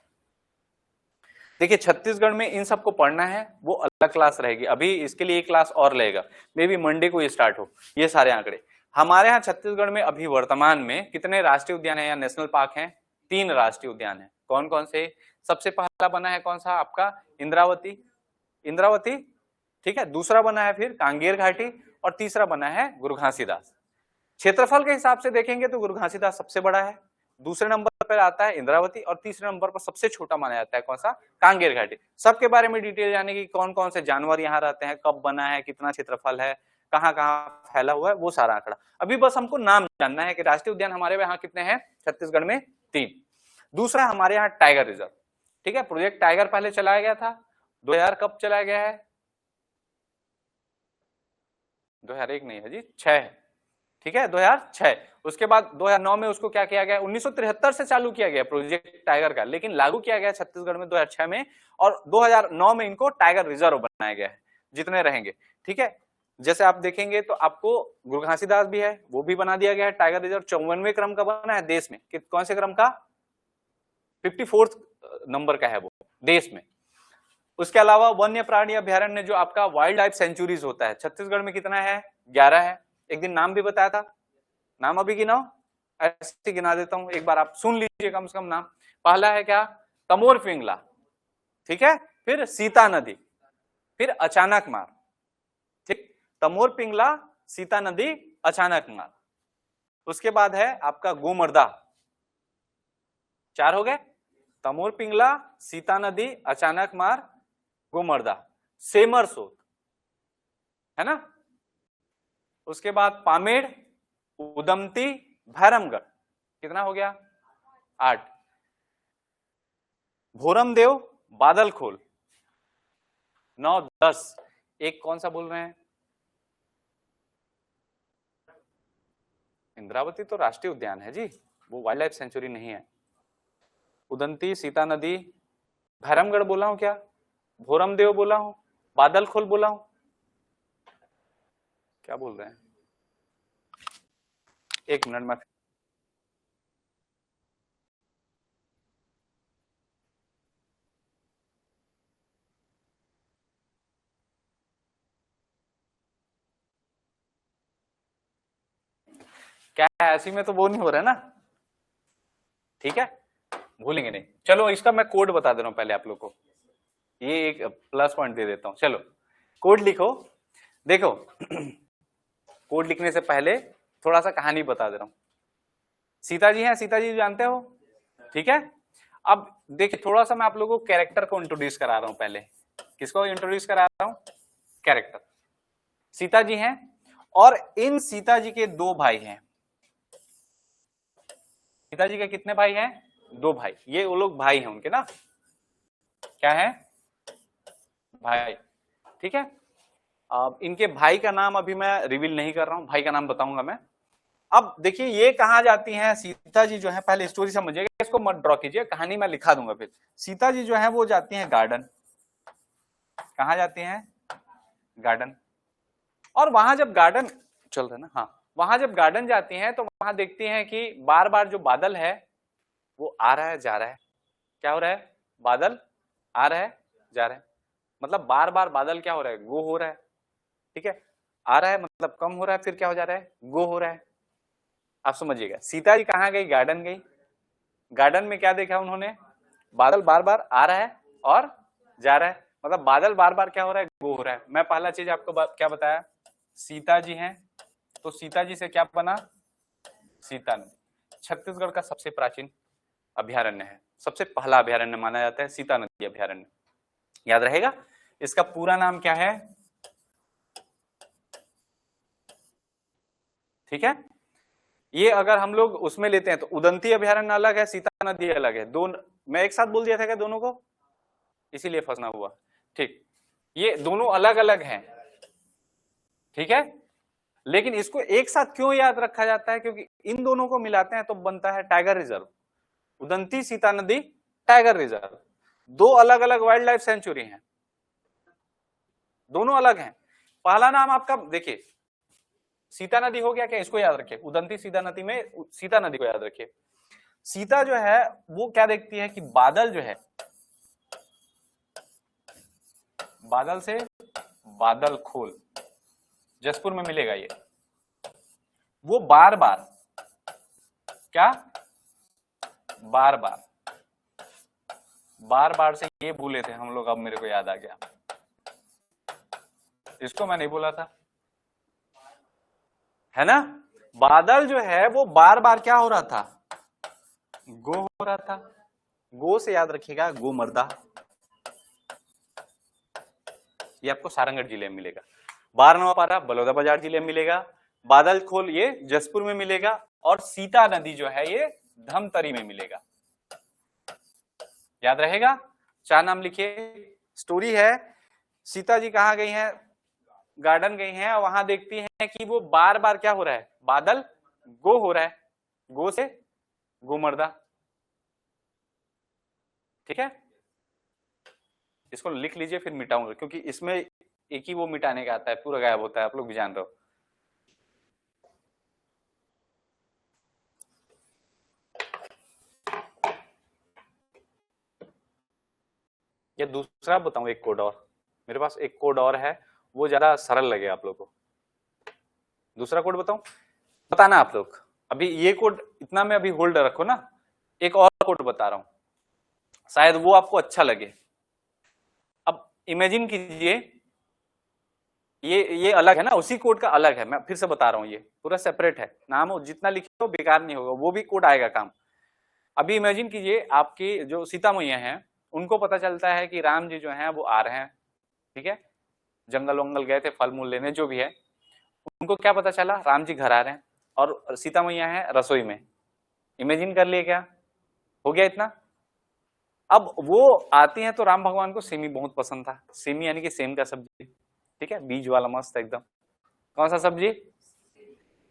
देखिए छत्तीसगढ़ में इन सबको पढ़ना है, वो अलग क्लास रहेगी, अभी इसके लिए एक क्लास और लगेगा, मे बी मंडे को ये स्टार्ट हो। ये सारे आंकड़े हमारे यहाँ छत्तीसगढ़ में अभी वर्तमान में कितने राष्ट्रीय उद्यान है या नेशनल पार्क हैं, 3 राष्ट्रीय उद्यान है। कौन कौन से, सबसे पहला बना है कौन सा आपका, इंद्रावती, इंद्रावती। ठीक है, दूसरा बना है फिर कांगेर घाटी, और तीसरा बना है गुरु घासीदास। क्षेत्रफल के हिसाब से देखेंगे तो गुरु घासीदास सबसे बड़ा है, दूसरे नंबर पर आता है इंद्रावती, और तीसरे नंबर पर सबसे छोटा माना जाता है कौन सा, कांगेर घाटी। सबके बारे में डिटेल जाने की, कौन कौन से जानवर यहाँ रहते हैं, कब बना है, कितना क्षेत्रफल है, कहाँ कहाँ फैला हुआ है, वो सारा आंकड़ा। अभी बस हमको नाम जानना है कि राष्ट्रीय उद्यान हमारे यहाँ कितने हैं छत्तीसगढ़ में, 3। दूसरा हमारे यहाँ टाइगर रिजर्व। ठीक है, प्रोजेक्ट टाइगर पहले चलाया गया था, 2000 कब चलाया गया है, 2001 नहीं है जी, 6 है। ठीक है, 2006। उसके बाद 2009 में उसको क्या किया गया, 1973 से चालू किया गया प्रोजेक्ट टाइगर का, लेकिन लागू किया गया छत्तीसगढ़ में 2006 में, और 2009 में इनको टाइगर रिजर्व बनाया गया है, जितने रहेंगे। ठीक है, जैसे आप देखेंगे तो आपको गुरु घासीदास भी है, वो भी बना दिया गया है टाइगर रिजर्व, 54वें क्रम का बना है देश में, कौन से क्रम का, 54th नंबर का है वो देश में। उसके अलावा वन्य प्राणी अभ्यारण्य जो आपका वाइल्ड लाइफ सेंचुरीज होता है, छत्तीसगढ़ में कितना है, 11 है। एक दिन नाम भी बताया था, नाम अभी गिनाओ, ऐसे गिना देता हूं, एक बार आप सुन लीजिए कम से कम नाम। पहला है क्या, तमोर पिंगला, ठीक है, फिर सीता नदी, फिर अचानक मार। ठीक, तमोर पिंगला, सीता नदी, अचानक मार। उसके बाद है आपका गोमर्दा, 4 हो गए, तमोर पिंगला, सीता नदी, अचानक मार, गोमर्दा, सेमर सोत, है ना। उसके बाद पामेड़, उदमती, भैरमगढ़, कितना हो गया, 8। भोरमदेव, बादलखोल, 9, 10। एक कौन सा बोल रहे हैं, इंद्रावती तो राष्ट्रीय उद्यान है जी, वो वाइल्ड लाइफ सेंचुरी नहीं है। उदंती, सीता नदी, भैरमगढ़ बोला हूं क्या, भोरमदेव बोला हूं, बादलखोल बोला हूं, क्या बोल रहे हैं, एक मिनट में। क्या है, ऐसी में तो वो नहीं हो रहा है ना, ठीक है, भूलेंगे नहीं। चलो इसका मैं कोड बता दे रहा हूं पहले आप लोग को, ये एक प्लस पॉइंट दे देता हूं। चलो कोड लिखो, देखो कोड लिखने से पहले थोड़ा सा कहानी बता दे रहा हूं। सीता जी हैं, सीता जी जानते हो, ठीक है। अब देखिए थोड़ा सा मैं आप लोगों को कैरेक्टर को इंट्रोड्यूस करा रहा हूं पहले। किसको इंट्रोड्यूस करा रहा हूं? कैरेक्टर। सीता जी हैं और इन सीता जी के दो भाई हैं। सीता जी के कितने भाई हैं? दो भाई। ये वो लोग भाई हैं उनके ना, क्या है? भाई, ठीक है। अब इनके भाई का नाम अभी मैं रिवील नहीं कर रहा हूं, भाई का नाम बताऊंगा मैं। अब देखिए ये कहां जाती हैं सीता जी जो है, पहले स्टोरी समझिएगा, इसको मत ड्रॉ कीजिए, कहानी मैं लिखा दूंगा फिर। सीता जी जो है वो जाती हैं गार्डन। कहां जाती हैं? गार्डन। और वहां जब गार्डन चल रहा है ना, हाँ, वहां जब गार्डन जाती हैं तो वहां देखती हैं कि बार बार जो बादल है वो आ रहा है जा रहा है। क्या हो रहा है? बादल आ रहा है जा रहा है, मतलब बार बार बादल क्या हो रहा है? गो हो रहा है, ठीक है। आ रहा है मतलब कम हो रहा है, फिर क्या हो जा रहा है? गो हो रहा है। आप समझिएगा, सीता जी कहाँ गई? गार्डन गई। गार्डन में क्या देखा उन्होंने? बादल बार बार आ रहा है और जा रहा है, मतलब बादल बार बार क्या हो रहा है? गो हो रहा है। मैं पहला चीज आपको क्या बताया? सीता जी हैं, तो सीता जी से क्या बना? सीता नदी। छत्तीसगढ़ का सबसे प्राचीन अभ्यारण्य है, सबसे पहला अभ्यारण्य माना जाता है सीता नदी अभ्यारण्य। याद रहेगा, इसका पूरा नाम क्या है? ठीक है। ये अगर हम लोग उसमें लेते हैं तो उदंती अभ्यारण्य अलग है, सीता नदी अलग है। मैं एक साथ बोल दिया था क्या दोनों को? इसीलिए फंसना हुआ, ठीक। ये दोनों अलग अलग हैं, ठीक है। लेकिन इसको एक साथ क्यों याद रखा जाता है? क्योंकि इन दोनों को मिलाते हैं तो बनता है टाइगर रिजर्व। उदंती सीता नदी टाइगर रिजर्व, दो अलग अलग वाइल्ड लाइफ सेंचुरी हैं, दोनों अलग हैं। पहला नाम आपका देखिए सीता नदी हो गया क्या? इसको याद रखिए, उदंती सीता नदी में सीता नदी को याद रखिए। सीता जो है वो क्या देखती है कि बादल जो है, बादल से बादल खोल, जसपुर में मिलेगा ये, वो बार बार क्या? बार बार, बार बार से ये भूले थे हम लोग, अब मेरे को याद आ गया, इसको मैं नहीं बोला था, है ना। बादल जो है वो बार बार क्या हो रहा था? गो हो रहा था। गो से याद रखिएगा गोमर्दा, ये आपको सारंगढ़ जिले में मिलेगा। 12वां पारा बलौदाबाजार जिले में मिलेगा। बादल खोल ये जसपुर में मिलेगा, और सीता नदी जो है ये धमतरी में मिलेगा। याद रहेगा, चार नाम लिखिए। स्टोरी है, सीता जी कहाँ गई हैं? गार्डन गई हैं, और वहां देखती हैं कि वो बार बार क्या हो रहा है? बादल गो हो रहा है, गो से गोमर्दा, ठीक है। इसको लिख लीजिए, फिर मिटाऊंगा, क्योंकि इसमें एक ही वो मिटाने का आता है, पूरा गायब होता है, आप लोग भी जान रहे हो। या दूसरा बताऊं एक कोड और, मेरे पास एक कोड और है, वो ज्यादा सरल लगे आप लोग को। दूसरा कोड बताऊं? बताना आप लोग। अभी ये कोड इतना में अभी होल्ड रखो ना, एक और कोड बता रहा हूं, शायद वो आपको अच्छा लगे। अब इमेजिन कीजिए, ये अलग है ना, उसी कोड का अलग है, मैं फिर से बता रहा हूं, ये पूरा सेपरेट है। नाम जितना लिखे हो बेकार नहीं होगा, वो भी कोड आएगा काम। अभी इमेजिन कीजिए आपकी जो सीता मैया हैं, उनको पता चलता है कि राम जी जो हैं वो आ रहे हैं, ठीक है। जंगल वंगल गए थे फल मूल लेने, जो भी है, उनको क्या पता चला? राम जी घर आ रहे हैं और सीता मैया है रसोई में। इमेजिन कर लिए, क्या हो गया इतना? अब वो आती हैं तो राम भगवान को सेमी बहुत पसंद था, सेमी यानी कि सेम का सब्जी, ठीक है, बीज वाला मस्त एकदम। कौन सा सब्जी?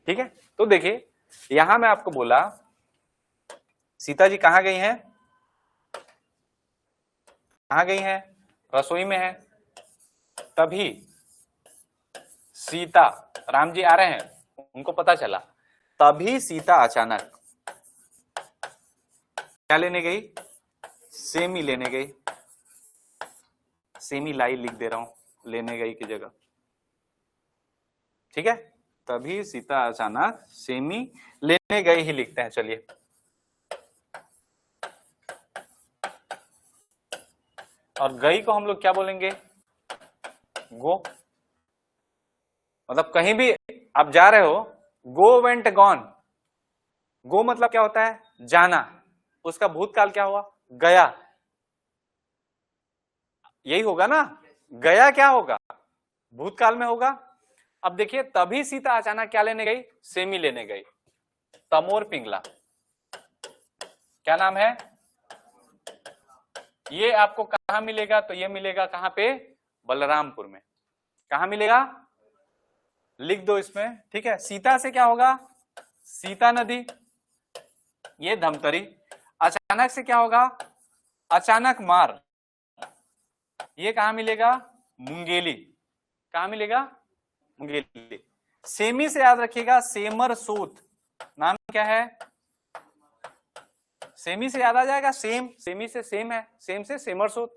ठीक है। तो देखिए यहां मैं आपको बोला सीता जी कहां गई हैं? कहां गई हैं? रसोई में है। तभी सीता, राम जी आ रहे हैं, उनको पता चला, तभी सीता अचानक क्या लेने गई? सेमी लेने गई। सेमी लाई लिख दे रहा हूं लेने गई की जगह, ठीक है। तभी सीता अचानक सेमी लेने गई ही लिखते हैं। चलिए, और गई को हम लोग क्या बोलेंगे? गो। मतलब कहीं भी आप जा रहे हो, गो वेंट गॉन। गो मतलब क्या होता है? जाना। उसका भूतकाल क्या हुआ? गया। यही होगा ना? गया क्या होगा? भूतकाल में होगा। अब देखिए, तभी सीता अचानक क्या लेने गई? सेमी लेने गई। तमोर पिंगला, क्या नाम है? ये आपको कहां मिलेगा? तो ये मिलेगा कहां पे? बलरामपुर में। कहां मिलेगा? लिख दो इसमें, ठीक है। सीता से क्या होगा? सीता नदी, ये धमतरी। अचानक से क्या होगा? अचानक मार, ये कहां मिलेगा? मुंगेली। कहां मिलेगा? मुंगेली। सेमी से याद रखिएगा, सेमर सूत। नाम क्या है? सेमी से याद आ जाएगा, सेम। सेमी से सेम है, सेम से सेमर सूत।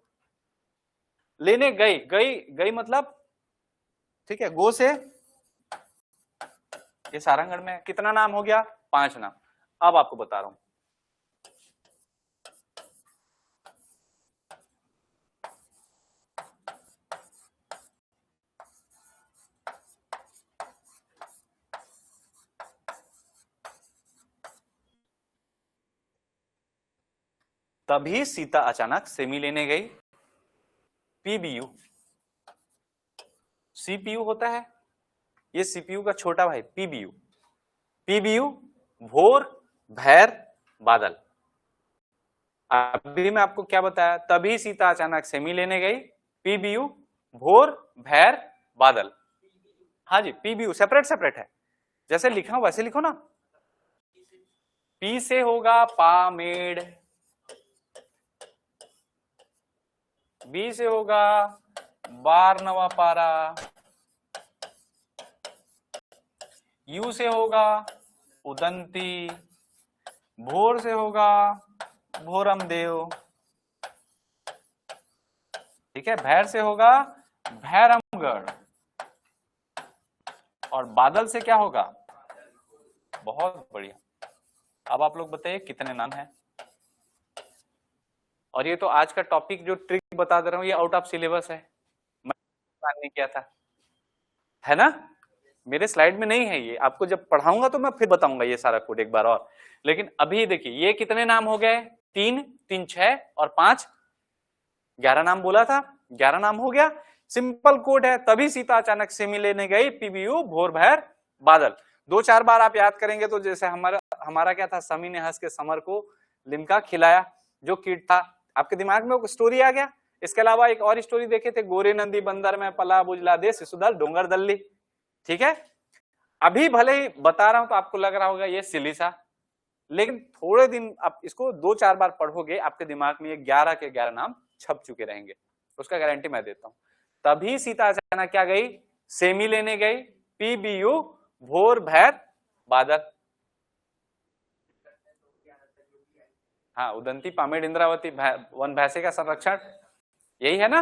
लेने गई, गई गई मतलब, ठीक है। गो से ये सारंगढ़ में। कितना नाम हो गया? 5 नाम। अब आपको बता रहा हूं, तभी सीता अचानक सेमी लेने गई। पीबीयू, सीपीयू होता है, ये सीपीयू का छोटा भाई पीबीयू। पीबीयू भोर, भैर, बादल। अभी मैं आपको क्या बताया? तभी सीता अचानक सेमी लेने गई। पीबीयू भोर, भैर, बादल। हाँ जी, पीबीयू सेपरेट सेपरेट है, जैसे लिखा हूं वैसे लिखो ना। पी से होगा पामेड़, बी से होगा बारनवा पारा, यू से होगा उदंती, भोर से होगा भोरम देव, ठीक है। भैर से होगा भैरमगढ़, और बादल से क्या होगा? बहुत बढ़िया। अब आप लोग बताइए कितने नाम हैं? और ये तो आज का टॉपिक जो ट्रिक बता दे रहा हूं, ये आउट ऑफ सिलेबस है, मैंने नहीं किया था, है ना? मेरे स्लाइड में नहीं है ये, आपको जब पढ़ाऊंगा तो मैं फिर बताऊंगा ये सारा कोड एक बार और। लेकिन अभी देखिए, ये कितने नाम हो गए? 3, 3 6 और 5 11 नाम बोला था, 11 नाम हो गया। सिंपल कोड है, तभी सीता अचानक सेमी लेने गई। पीबीयू भोर, भैर, बादल। 2-4 बार आप याद करेंगे तो जैसे हमारा क्या था? समी ने हंस के समर को लिमका खिलाया, जो कीट था। आपके दिमाग में वो स्टोरी आ गया। इसके अलावा एक और स्टोरी देखे थे, गोरे नंदी बंदर में पला बुझला दे शिशुदल डोंगर दल्ली, ठीक है। अभी भले ही बता रहा हूं तो आपको लग रहा होगा ये सिली सा, लेकिन थोड़े दिन आप इसको 2-4 बार पढ़ोगे, आपके दिमाग में ये 11 के 11 नाम छप चुके रहेंगे, उसका गारंटी मैं देता हूं। तभी सीता अचानक क्या गई? सेमी लेने गई। पीबीयू भोर, भैर, बादल। हाँ, उदंती, पामेड़, इंद्रावती, वन भैंसे का संरक्षण, यही है ना?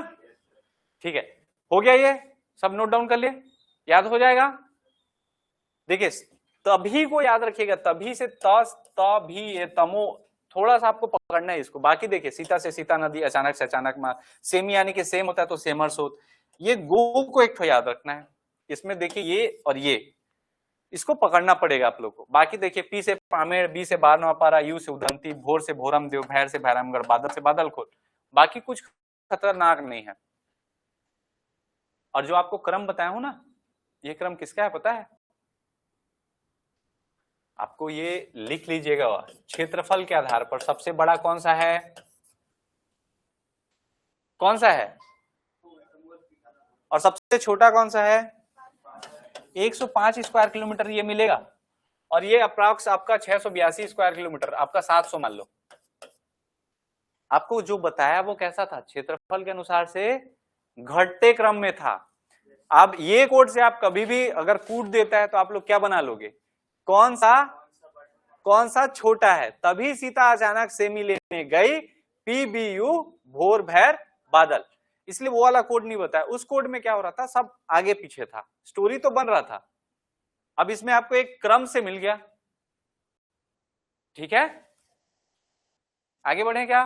ठीक है, हो गया। ये सब नोट डाउन कर लिए, याद हो जाएगा। देखिए, तभी को याद रखिएगा, तभी से तभी, ये तमो थोड़ा सा आपको पकड़ना है इसको। बाकी देखिए, सीता से सीता नदी, अचानक से अचानक मार, सेमी यानी कि सेम होता है तो सेमर सोत। ये गो को एक तो याद रखना है। इसमें देखिए ये और ये, इसको पकड़ना पड़ेगा आप लोग को। बाकी देखिए, पी से पामेड़, बी से बारनवा पारा, यू से उदंती, भोर से भोरम देव, भैर से भैरमगढ़, बादल से बादल खोल। बाकी कुछ खतरनाक नहीं है। और जो आपको क्रम बताया हूं ना, ये क्रम किसका है पता है आपको? ये लिख लीजिएगा, क्षेत्रफल के आधार पर सबसे बड़ा कौन सा है? कौन सा है? और सबसे छोटा कौन सा है? 105 स्क्वायर किलोमीटर ये मिलेगा। और ये अप्रॉक्स आपका 682 स्क्वायर किलोमीटर, आपका 700 मान लो। आपको जो बताया वो कैसा था? क्षेत्रफल के अनुसार से घटते क्रम में था। अब ये कोड से आप कभी भी अगर कूट देता है तो आप लोग क्या बना लोगे? कौन सा छोटा है? तभी सीता अचानक सेमी लेने गई। पीबीयू भोर, भैर, बादल। इसलिए वो वाला कोड नहीं बताया। उस कोड में क्या हो रहा था? सब आगे पीछे था, स्टोरी तो बन रहा था, अब इसमें आपको एक क्रम से मिल गया, ठीक है। आगे बढ़े क्या?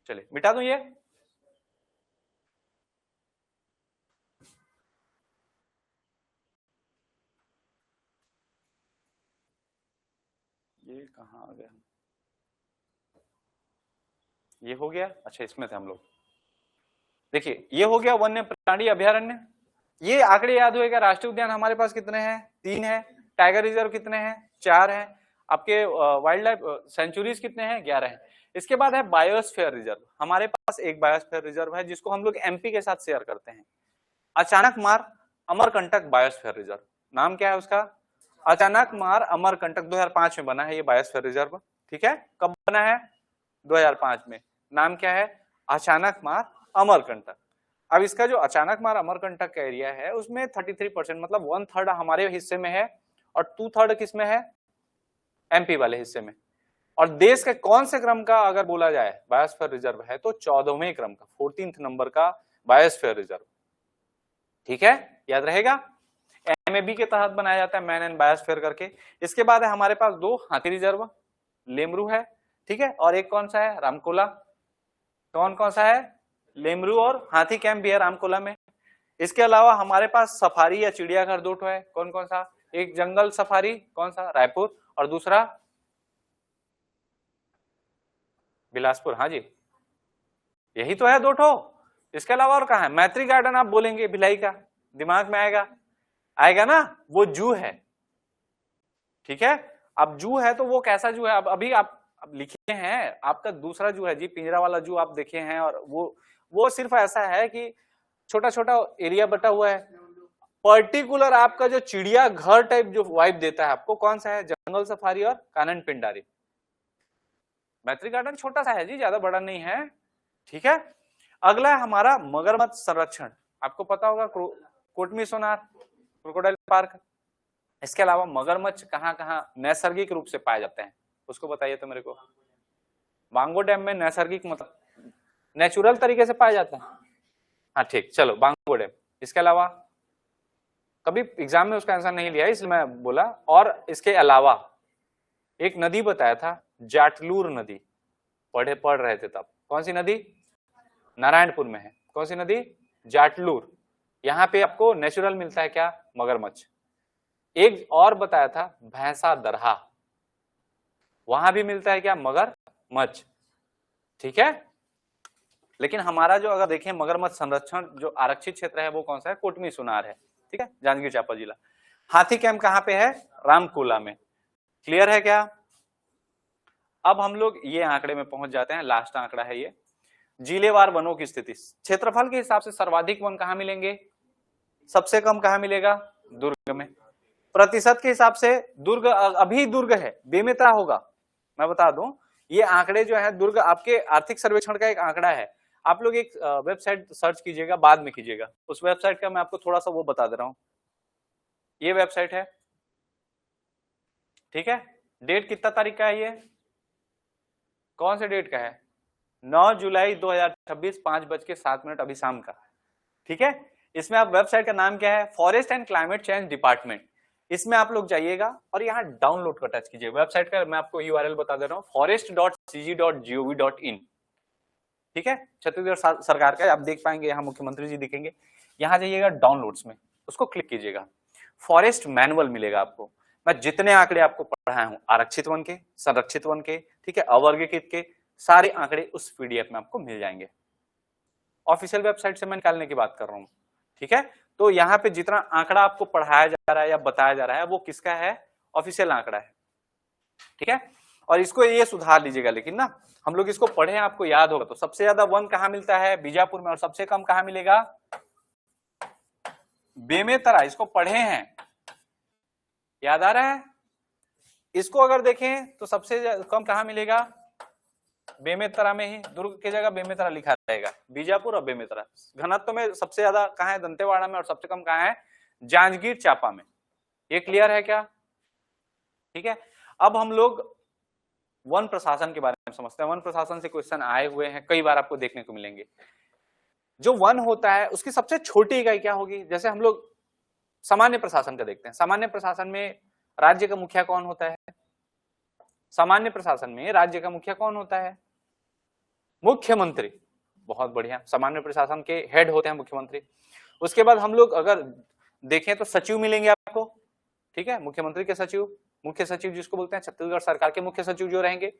चलिए मिटा दूं ये कहाँ आ गया? ये हो गया। अच्छा इसमें थे हम लोग। देखिए ये हो गया वन्य प्राणी अभयारण्य। ये आंकड़े याद होएगा। राष्ट्रीय उद्यान हमारे पास कितने हैं? 3 है। टाइगर रिजर्व कितने हैं? 4 हैं। आपके वाइल्ड लाइफ सेंचुरीज कितने हैं? 11 हैं। इसके बाद है बायोस्फीयर रिजर्व। हमारे पास एक बायोस्फीयर रिजर्व है जिसको हम लोग एमपी के साथ शेयर करते हैं। Achanakmar Amarkantak biosphere reserve. नाम क्या है उसका? अचानकमार अमरकंटक। 2005 में बना है ये बायोस्फीयर रिजर्व, ठीक है। कब बना है? 2005 में। नाम क्या है? अचानकमार अमरकंटक। अब इसका जो अचानकमार अमरकंटक का एरिया है उसमें 33% मतलब 1/3 हमारे हिस्से में है और 2/3 किसमें है? एमपी वाले हिस्से में। और देश के कौन से क्रम का अगर बोला जाए बायोस्फीयर रिजर्व है तो 14वें क्रम का, 14th नंबर का बायोस्फीयर रिजर्व, ठीक है। याद रहेगा। एमएबी के तहत बनाया जाता है, मैन एंड बायोस्फीयर करके। इसके बाद है हमारे पास 2 हाथी रिजर्व, लेमरू है, ठीक है। और एक कौन सा है? रामकोला। कौन सा है? लेमरू और हाथी कैंप भी है रामकोला में। इसके अलावा हमारे पास सफारी या चिड़ियाघर 2 है। कौन सा? एक जंगल सफारी, कौन सा? रायपुर, और दूसरा बिलासपुर। हाँ जी यही तो है 2 इसके अलावा और कहा है? मैत्री गार्डन आप बोलेंगे भिलाई का, दिमाग में आएगा ना, वो जू है, ठीक है। अब जू है तो वो कैसा जू है? अब अभी आप लिखे हैं आपका दूसरा जू है जी, पिंजरा वाला जू आप देखे हैं। और वो सिर्फ ऐसा है कि छोटा छोटा एरिया बटा हुआ है। पर्टिकुलर आपका जो चिड़िया घर टाइप जो वाइब देता है आपको, कौन सा है? जंगल सफारी और कानन पिंडारी। मैत्री गार्डन छोटा सा है जी, ज्यादा बड़ा नहीं है, ठीक है। अगला है हमारा मगरमच्छ संरक्षण। आपको पता होगा कोटमी सोनार क्रोकोडाइल पार्क। इसके अलावा मगरमच्छ कहाँ कहाँ नैसर्गिक रूप से पाए जाते हैं उसको बताइए तो मेरे को। बांगो डैम में नैसर्गिक मतलब नेचुरल तरीके से पाया जाता है। हाँ ठीक, चलो बांगो डैम। इसके अलावा कभी एग्जाम में उसका आंसर नहीं लिया इसलिए मैं बोला। और इसके अलावा एक नदी बताया था, जाटलूर नदी, पढ़ रहे थे तब। कौन सी नदी? नारायणपुर में है। कौन सी नदी? जाटलूर। यहाँ पे आपको नेचुरल मिलता है क्या? मगरमच्छ। एक और बताया था भैंसा दरहा, वहां भी मिलता है क्या? मगरमच्छ, ठीक है। लेकिन हमारा जो अगर देखें मगरमच्छ संरक्षण जो आरक्षित क्षेत्र है वो कौन सा है? कोटमी सोनार है, ठीक है, जांजगीर चांपा जिला। हाथी कैंप कहाँ पे है? रामकोला में। क्लियर है क्या? अब हम लोग ये आंकड़े में पहुंच जाते हैं, लास्ट आंकड़ा है ये, जिलेवार वनों की स्थिति। क्षेत्रफल के हिसाब से सर्वाधिक वन कहां मिलेंगे? सबसे कम कहां मिलेगा? दुर्ग में। प्रतिशत के हिसाब से दुर्ग अभी दुर्ग है, बेमेतरा होगा। मैं बता दूं ये आंकड़े जो है दुर्ग आपके आर्थिक सर्वेक्षण का एक आंकड़ा है। आप लोग एक वेबसाइट सर्च कीजिएगा, बाद में कीजिएगा। उस वेबसाइट का मैं आपको थोड़ा सा वो बता दे रहा हूं। ये वेबसाइट है, ठीक है। डेट कितना तारीख का है? ये कौन से डेट का है? 9 जुलाई 2026 5:07 अभी शाम का, ठीक है। इसमें आप वेबसाइट का नाम क्या है? Forest and climate change department. इसमें आप लोग जाइएगा और यहाँ डाउनलोड का टच कीजिए। वेबसाइट का मैं आपको यूआरएल बता दे रहा हूँ, forest.cg.gov.in, ठीक है। छत्तीसगढ़ सरकार का, आप देख पाएंगे यहाँ मुख्यमंत्री जी दिखेंगे। यहाँ जाइएगा डाउनलोड्स में, उसको क्लिक कीजिएगा। फॉरेस्ट मैनुअल मिलेगा आपको। मैं जितने आंकड़े आपको पढ़ाया हूँ आरक्षित वन के, संरक्षित वन के, ठीक है, अवर्गीकृत के, सारे आंकड़े उस पीडीएफ में आपको मिल जाएंगे। ऑफिशियल वेबसाइट से मैं निकालने की बात कर रहा हूँ, ठीक है। तो यहाँ पे जितना आंकड़ा आपको पढ़ाया जा रहा है या बताया जा रहा है वो किसका है? ऑफिशियल आंकड़ा है, ठीक है। और इसको ये सुधार लीजिएगा, लेकिन ना हम लोग इसको पढ़े, आपको याद होगा। तो सबसे ज्यादा वन कहाँ मिलता है? बीजापुर में। और सबसे कम कहाँ मिलेगा? बेमेतरा। इसको पढ़े हैं, याद आ रहा है? इसको अगर देखें तो सबसे कम कहाँ मिलेगा? बेमेतरा में ही। दुर्ग की जगह बेमेतरा लिखा रहेगा, बीजापुर और बेमेतरा। घनत्व में सबसे ज्यादा कहाँ है? दंतेवाड़ा में। और सबसे कम कहाँ है? जांजगीर चांपा में। ये क्लियर है क्या? ठीक है। अब हम लोग वन प्रशासन के बारे में समझते हैं। वन प्रशासन से क्वेश्चन आए हुए हैं, कई बार आपको देखने को मिलेंगे। जो वन होता है उसकी सबसे छोटी इकाई क्या होगी? जैसे हम लोग सामान्य प्रशासन का देखते हैं। सामान्य प्रशासन में राज्य का मुखिया कौन होता है? सामान्य प्रशासन में राज्य का मुखिया कौन होता है? मुख्यमंत्री। बहुत बढ़िया, सामान्य प्रशासन के हेड होते हैं मुख्यमंत्री। उसके बाद हम लोग अगर देखें तो सचिव मिलेंगे आपको, ठीक है, मुख्यमंत्री के सचिव, मुख्य सचिव जिसको बोलते हैं, छत्तीसगढ़ सरकार के मुख्य सचिव जो रहेंगे।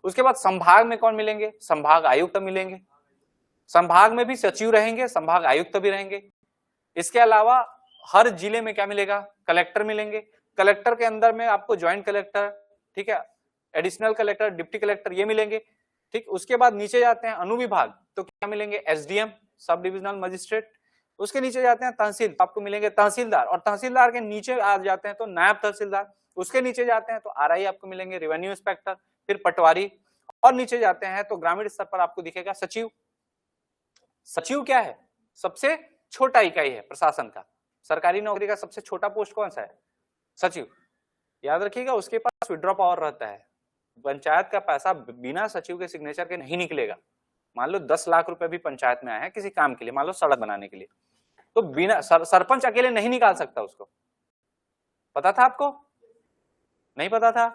उसके बाद संभाग में कौन मिलेंगे? संभाग आयुक्त मिलेंगे। संभाग में भी सचिव रहेंगे, संभाग आयुक्त भी रहेंगे। इसके अलावा हर जिले में क्या मिलेगा? कलेक्टर मिलेंगे। कलेक्टर के अंदर में आपको ज्वाइंट कलेक्टर, ठीक है, एडिशनल कलेक्टर, डिप्टी कलेक्टर, ये मिलेंगे। ठीक, उसके बाद नीचे जाते हैं अनुविभाग, तो क्या मिलेंगे? SDM, sub divisional magistrate. उसके नीचे जाते हैं तहसील, आपको मिलेंगे तहसीलदार, और तहसीलदार के नीचे आ जाते हैं तो नायब तहसीलदार। उसके नीचे जाते हैं तो आरआई आपको मिलेंगे, रेवेन्यू इंस्पेक्टर, फिर पटवारी, और नीचे जाते हैं तो ग्रामीण स्तर पर आपको दिखेगा सचिव। सचिव क्या है? सबसे छोटा इकाई है प्रशासन का। सरकारी नौकरी का सबसे छोटा पोस्ट कौन सा है? सचिव। याद रखिएगा, उसके पास विड्रॉ पावर रहता है। पंचायत का पैसा बिना सचिव के सिग्नेचर के नहीं निकलेगा। मान लो 10 लाख रुपए भी पंचायत में आए हैं किसी काम के लिए, मान लो सड़क बनाने के लिए, तो बिना सरपंच अकेले नहीं निकाल सकता उसको। पता था आपको? नहीं पता था?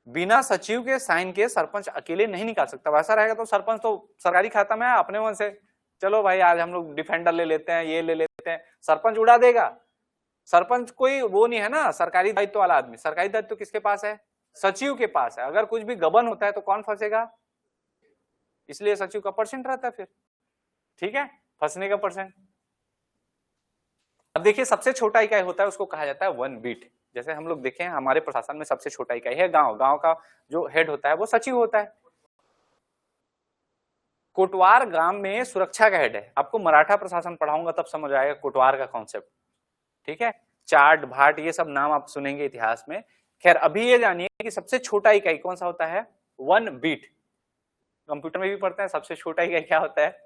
बिना सचिव के साइन के सरपंच अकेले नहीं निकाल सकता। वैसा रहेगा तो सरपंच तो सरकारी खाता में है, अपने मन से चलो भाई आज हम लोग डिफेंडर ले लेते हैं, ये ले लेते हैं, सरपंच उड़ा देगा। सरपंच कोई वो नहीं है ना सरकारी दायित्व वाला आदमी। सरकारी दायित्व किसके पास है? सचिव के पास है। अगर कुछ भी गबन होता है तो कौन फंसेगा? इसलिए सचिव का परसेंट रहता है फिर, ठीक है, फंसने का परसेंट। अब देखिए, सबसे छोटा इकाई होता है उसको कहा जाता है वन बीट। जैसे हम लोग देखें हमारे प्रशासन में सबसे छोटा इकाई है गांव। गांव का जो हेड होता है वो सचिव होता है। कोटवार ग्राम में सुरक्षा का हेड है। आपको मराठा प्रशासन पढ़ाऊंगा तब समझ आएगा कोटवार का कॉन्सेप्ट, ठीक है। चाट भाट ये सब नाम आप सुनेंगे इतिहास में। खैर अभी ये जानिए कि सबसे छोटा इकाई कौन सा होता है? One beat. कंप्यूटर में भी पढ़ते हैं, सबसे छोटा इकाई क्या होता है?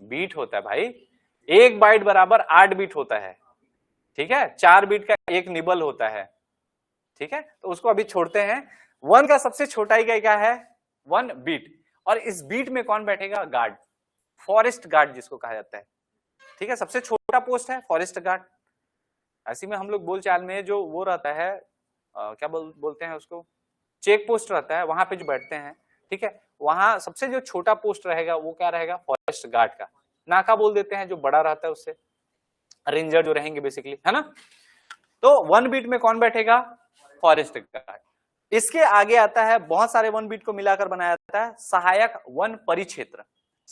बीट होता है भाई। 1 बाइट बराबर 8 बीट होता है, ठीक है। 4 बीट का 1 निबल होता है, ठीक है। तो उसको अभी छोड़ते हैं। वन का सबसे छोटा इकाई क्या है? 1 बीट। और इस बीट में कौन बैठेगा? गार्ड, फॉरेस्ट गार्ड जिसको कहा जाता है, ठीक है। सबसे छोटा पोस्ट है फॉरेस्ट गार्ड। ऐसे में हम लोग बोलचाल में जो वो रहता है क्या बोलते हैं उसको, चेक पोस्ट रहता है, वहां पे जो बैठते हैं, ठीक है, वहां सबसे जो छोटा पोस्ट रहेगा वो क्या रहेगा? फॉरेस्ट गार्ड का। नाका बोल देते हैं जो बड़ा रहता है उससे, रेंजर जो रहेंगे बेसिकली, है ना। तो 1 बीट में कौन बैठेगा? Forest guard. इसके आगे आता है, बहुत सारे 1 बीट को मिलाकर बनाया जाता है सहायक वन परिक्षेत्र।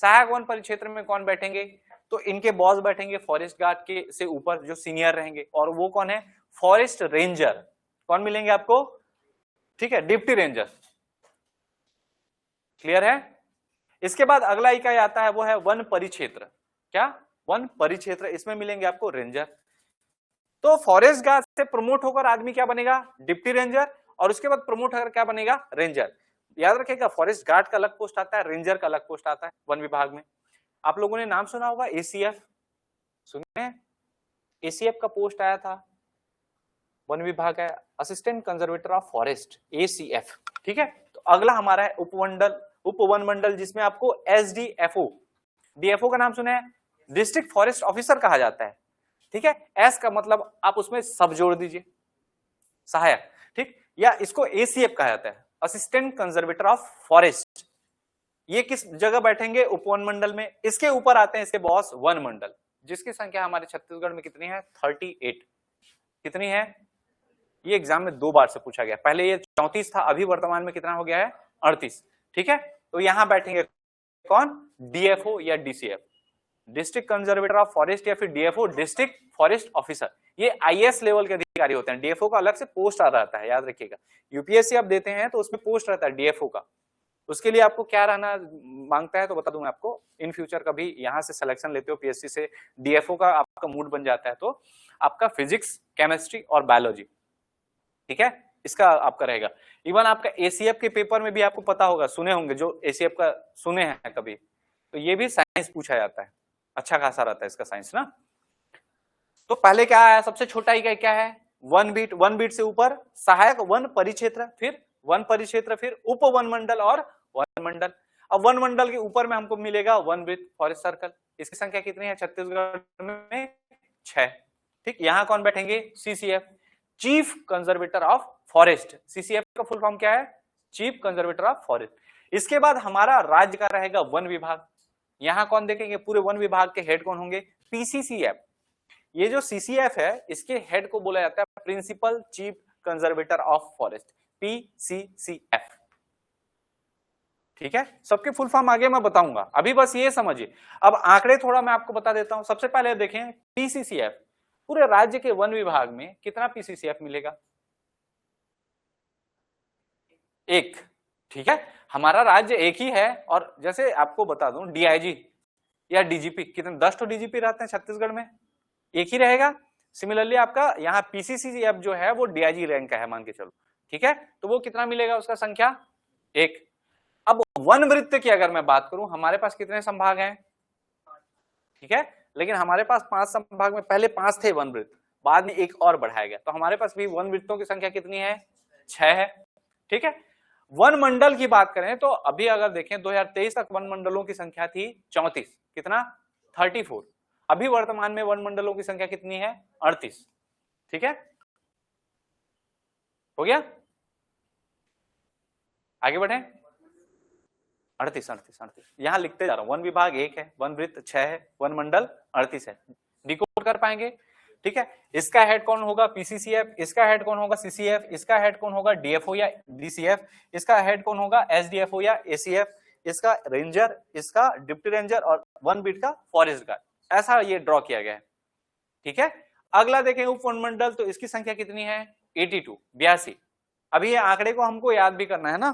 सहायक वन परिक्षेत्र में कौन बैठेंगे? तो इनके बॉस बैठेंगे फॉरेस्ट गार्ड के से ऊपर जो सीनियर रहेंगे, और वो कौन है? Forest ranger. कौन मिलेंगे आपको? ठीक है, डिप्टी रेंजर। क्लियर है? इसके बाद अगला इकाई आता है वो है वन परिक्षेत्र। क्या? वन परिक्षेत्र। इसमें मिलेंगे आपको रेंजर। तो फॉरेस्ट गार्ड से प्रमोट होकर आदमी क्या बनेगा? Deputy ranger. और उसके बाद प्रमोट होकर क्या बनेगा? रेंजर। याद रखिएगा, फॉरेस्ट गार्ड का अलग पोस्ट आता है, रेंजर का अलग पोस्ट आता है वन विभाग में। आप लोगों ने नाम सुना होगा एसीएफ, सुने? एसीएफ का पोस्ट आया था वन विभाग है, assistant conservator of forest, ACF, ठीक है। तो अगला हमारा है उपमंडल, उप वन मंडल, जिसमें आपको एसडीएफओ, डीएफओ का नाम सुना है, डिस्ट्रिक्ट फॉरेस्ट ऑफिसर कहा जाता है, ठीक है। एस का मतलब आप उसमें सब जोड़ दीजिए, सहायक, ठीक। या इसको एसीएफ कहा जाता है, असिस्टेंट कंजर्वेटर ऑफ फॉरेस्ट। ये किस जगह बैठेंगे? उपवन मंडल में। इसके ऊपर आते हैं इसके बॉस वन मंडल, जिसकी संख्या हमारे छत्तीसगढ़ में कितनी है? 38। कितनी है? ये एग्जाम में 2 बार से पूछा गया। पहले ये 34 था, अभी वर्तमान में कितना हो गया है? 38, ठीक है। तो यहां बैठेंगे कौन? डीएफओ या DCF, district conservator of forest, या फिर डीएफओ डिस्ट्रिक्ट फॉरेस्ट ऑफिसर। ये आईएएस लेवल के अधिकारी होते हैं। डीएफओ का अलग से पोस्ट आ रहता है, याद रखिएगा। यूपीएससी आप देते हैं तो उसमें पोस्ट रहता है डीएफओ का। उसके लिए आपको क्या रहना मांगता है तो बता दूं मैं आपको, इन फ्यूचर कभी यहां से सिलेक्शन लेते हो पीएससी से, डीएफओ का आपका मूड बन जाता है तो आपका फिजिक्स, केमिस्ट्री और बायोलॉजी, ठीक है, इसका आपका रहेगा। इवन आपका एसीएफ के पेपर में भी आपको पता होगा, सुने होंगे जो एसीएफ का सुने हैं कभी, तो ये भी साइंस पूछा जाता है, अच्छा खासा रहता है इसका साइंस ना। तो पहले क्या आया? सबसे छोटा इकाई क्या है? 1 बीट। 1 बीट से ऊपर सहायक वन परिक्षेत्र, फिर वन परिक्षेत्र, फिर उप वन मंडल और वन मंडल। अब वन मंडल के ऊपर में हमको मिलेगा 1 बीट फॉरेस्ट सर्कल। इसकी संख्या कितनी है छत्तीसगढ़ में? 6, ठीक, यहां कौन बैठेंगे? CCF, chief conservator of forest. CCF का फुल फॉर्म क्या है? Chief conservator of forest. इसके बाद हमारा राज्य का रहेगा वन विभाग। यहां कौन देखेंगे? पूरे वन विभाग के हेड कौन होंगे? पीसीसीएफ। ये जो सीसीएफ है इसके हेड को बोला जाता है principal chief conservator of forest, PCCF. ठीक है, सबके फुल फॉर्म आगे मैं बताऊंगा, अभी बस ये समझिए। अब आंकड़े थोड़ा मैं आपको बता देता हूं। सबसे पहले देखें पीसीसीएफ, पूरे राज्य के वन विभाग में कितना पीसीसीएफ मिलेगा? एक। ठीक है, हमारा राज्य एक ही है। और जैसे आपको बता दूं डीआईजी या डीजीपी, कितने 10 तो डीजीपी रहते हैं छत्तीसगढ़ में, एक ही रहेगा। सिमिलरली आपका यहाँ पीसीसीएफ जो है वो डीआईजी रैंक का है मान के चलो। ठीक है, तो वो कितना मिलेगा? उसका संख्या एक। अब वन वृत्त की अगर मैं बात करूं, हमारे पास कितने संभाग हैं? ठीक है, लेकिन हमारे पास 5 संभाग में पहले 5 थे वन वृत्त, बाद में एक और बढ़ाया गया, तो हमारे पास भी वन वृत्तों की संख्या कितनी है? 6 है। ठीक है, वन मंडल की बात करें तो अभी अगर देखें 2023 तक वन मंडलों की संख्या थी 34। कितना? 34। अभी वर्तमान में वन मंडलों की संख्या कितनी है? 38। ठीक है, हो गया? आगे बढ़े। 38 यहां लिखते जा रहा हूं। वन विभाग 1 है, वन वृत्त 6 है, वन मंडल 38 है। डिकोड कर पाएंगे? ठीक है, इसका हेड कौन होगा? पीसीसीएफ। इसका हेड कौन होगा? सीसीएफ। इसका हेड कौन होगा? डीएफओ या डीसीएफ। इसका हेड कौन होगा? एसडीएफओ या एसीएफ। इसका रेंजर, इसका डिप्टी रेंजर और वन बीट का फॉरेस्ट गार्ड। ऐसा ये ड्रॉ किया गया है। ठीक है, अगला देखें उपवन मंडल, तो इसकी संख्या कितनी है? 82, 82। अभी ये आंकड़े को हमको याद भी करना है ना।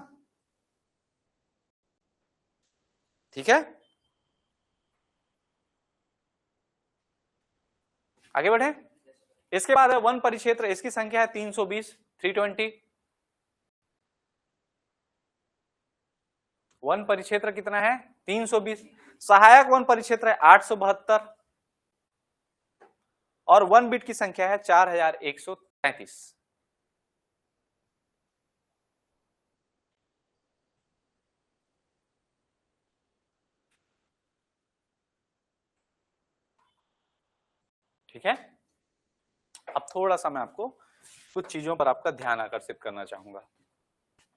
ठीक है, आगे बढ़े। इसके बाद है वन परिक्षेत्र, इसकी संख्या है 320, 320। वन परिक्षेत्र कितना है? 320। सहायक वन परिक्षेत्र है 872 और वन बिट की संख्या है 4133। ठीक है, अब थोड़ा सा मैं आपको कुछ चीजों पर आपका ध्यान आकर्षित करना चाहूंगा।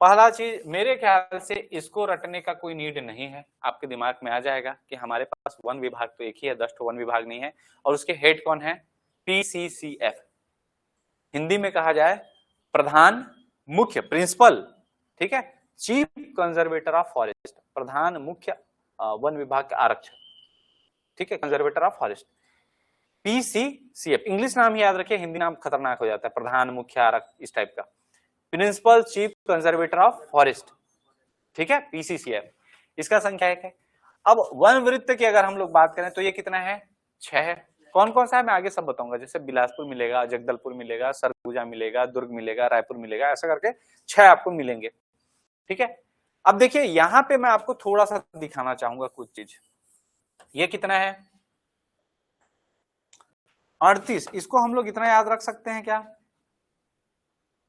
पहला चीज, मेरे ख्याल से इसको रटने का कोई नीड नहीं है, आपके दिमाग में आ जाएगा कि हमारे पास वन विभाग तो एक ही है, 10 तो वन विभाग नहीं है, और उसके हेड कौन है? पीसीसीएफ। हिंदी में कहा जाए प्रधान मुख्य, प्रिंसिपल। ठीक है, चीफ कंजर्वेटर ऑफ फॉरेस्ट, प्रधान मुख्य वन विभाग का आरक्षक। ठीक है, conservator of forest, PCCF. English नाम ही याद रखिए, हिंदी नाम खतरनाक हो जाता है, प्रधान मुख्य आरक्षक इस टाइप का। Principal chief conservator of forest. ठीक है, पीसीसीएफ। इसका संख्या 1 है। अब वन वृत्त की अगर हम लोग बात करें तो ये कितना है? 6 है। कौन कौन सा है मैं आगे सब बताऊंगा, जैसे बिलासपुर मिलेगा, जगदलपुर मिलेगा, सरगुजा मिलेगा, दुर्ग मिलेगा, रायपुर मिलेगा, ऐसा करके 6 आपको मिलेंगे। ठीक है, अब देखिए यहां पे मैं आपको थोड़ा सा दिखाना चाहूंगा कुछ चीज। ये कितना है? 38। इसको हम लोग इतना याद रख सकते हैं क्या?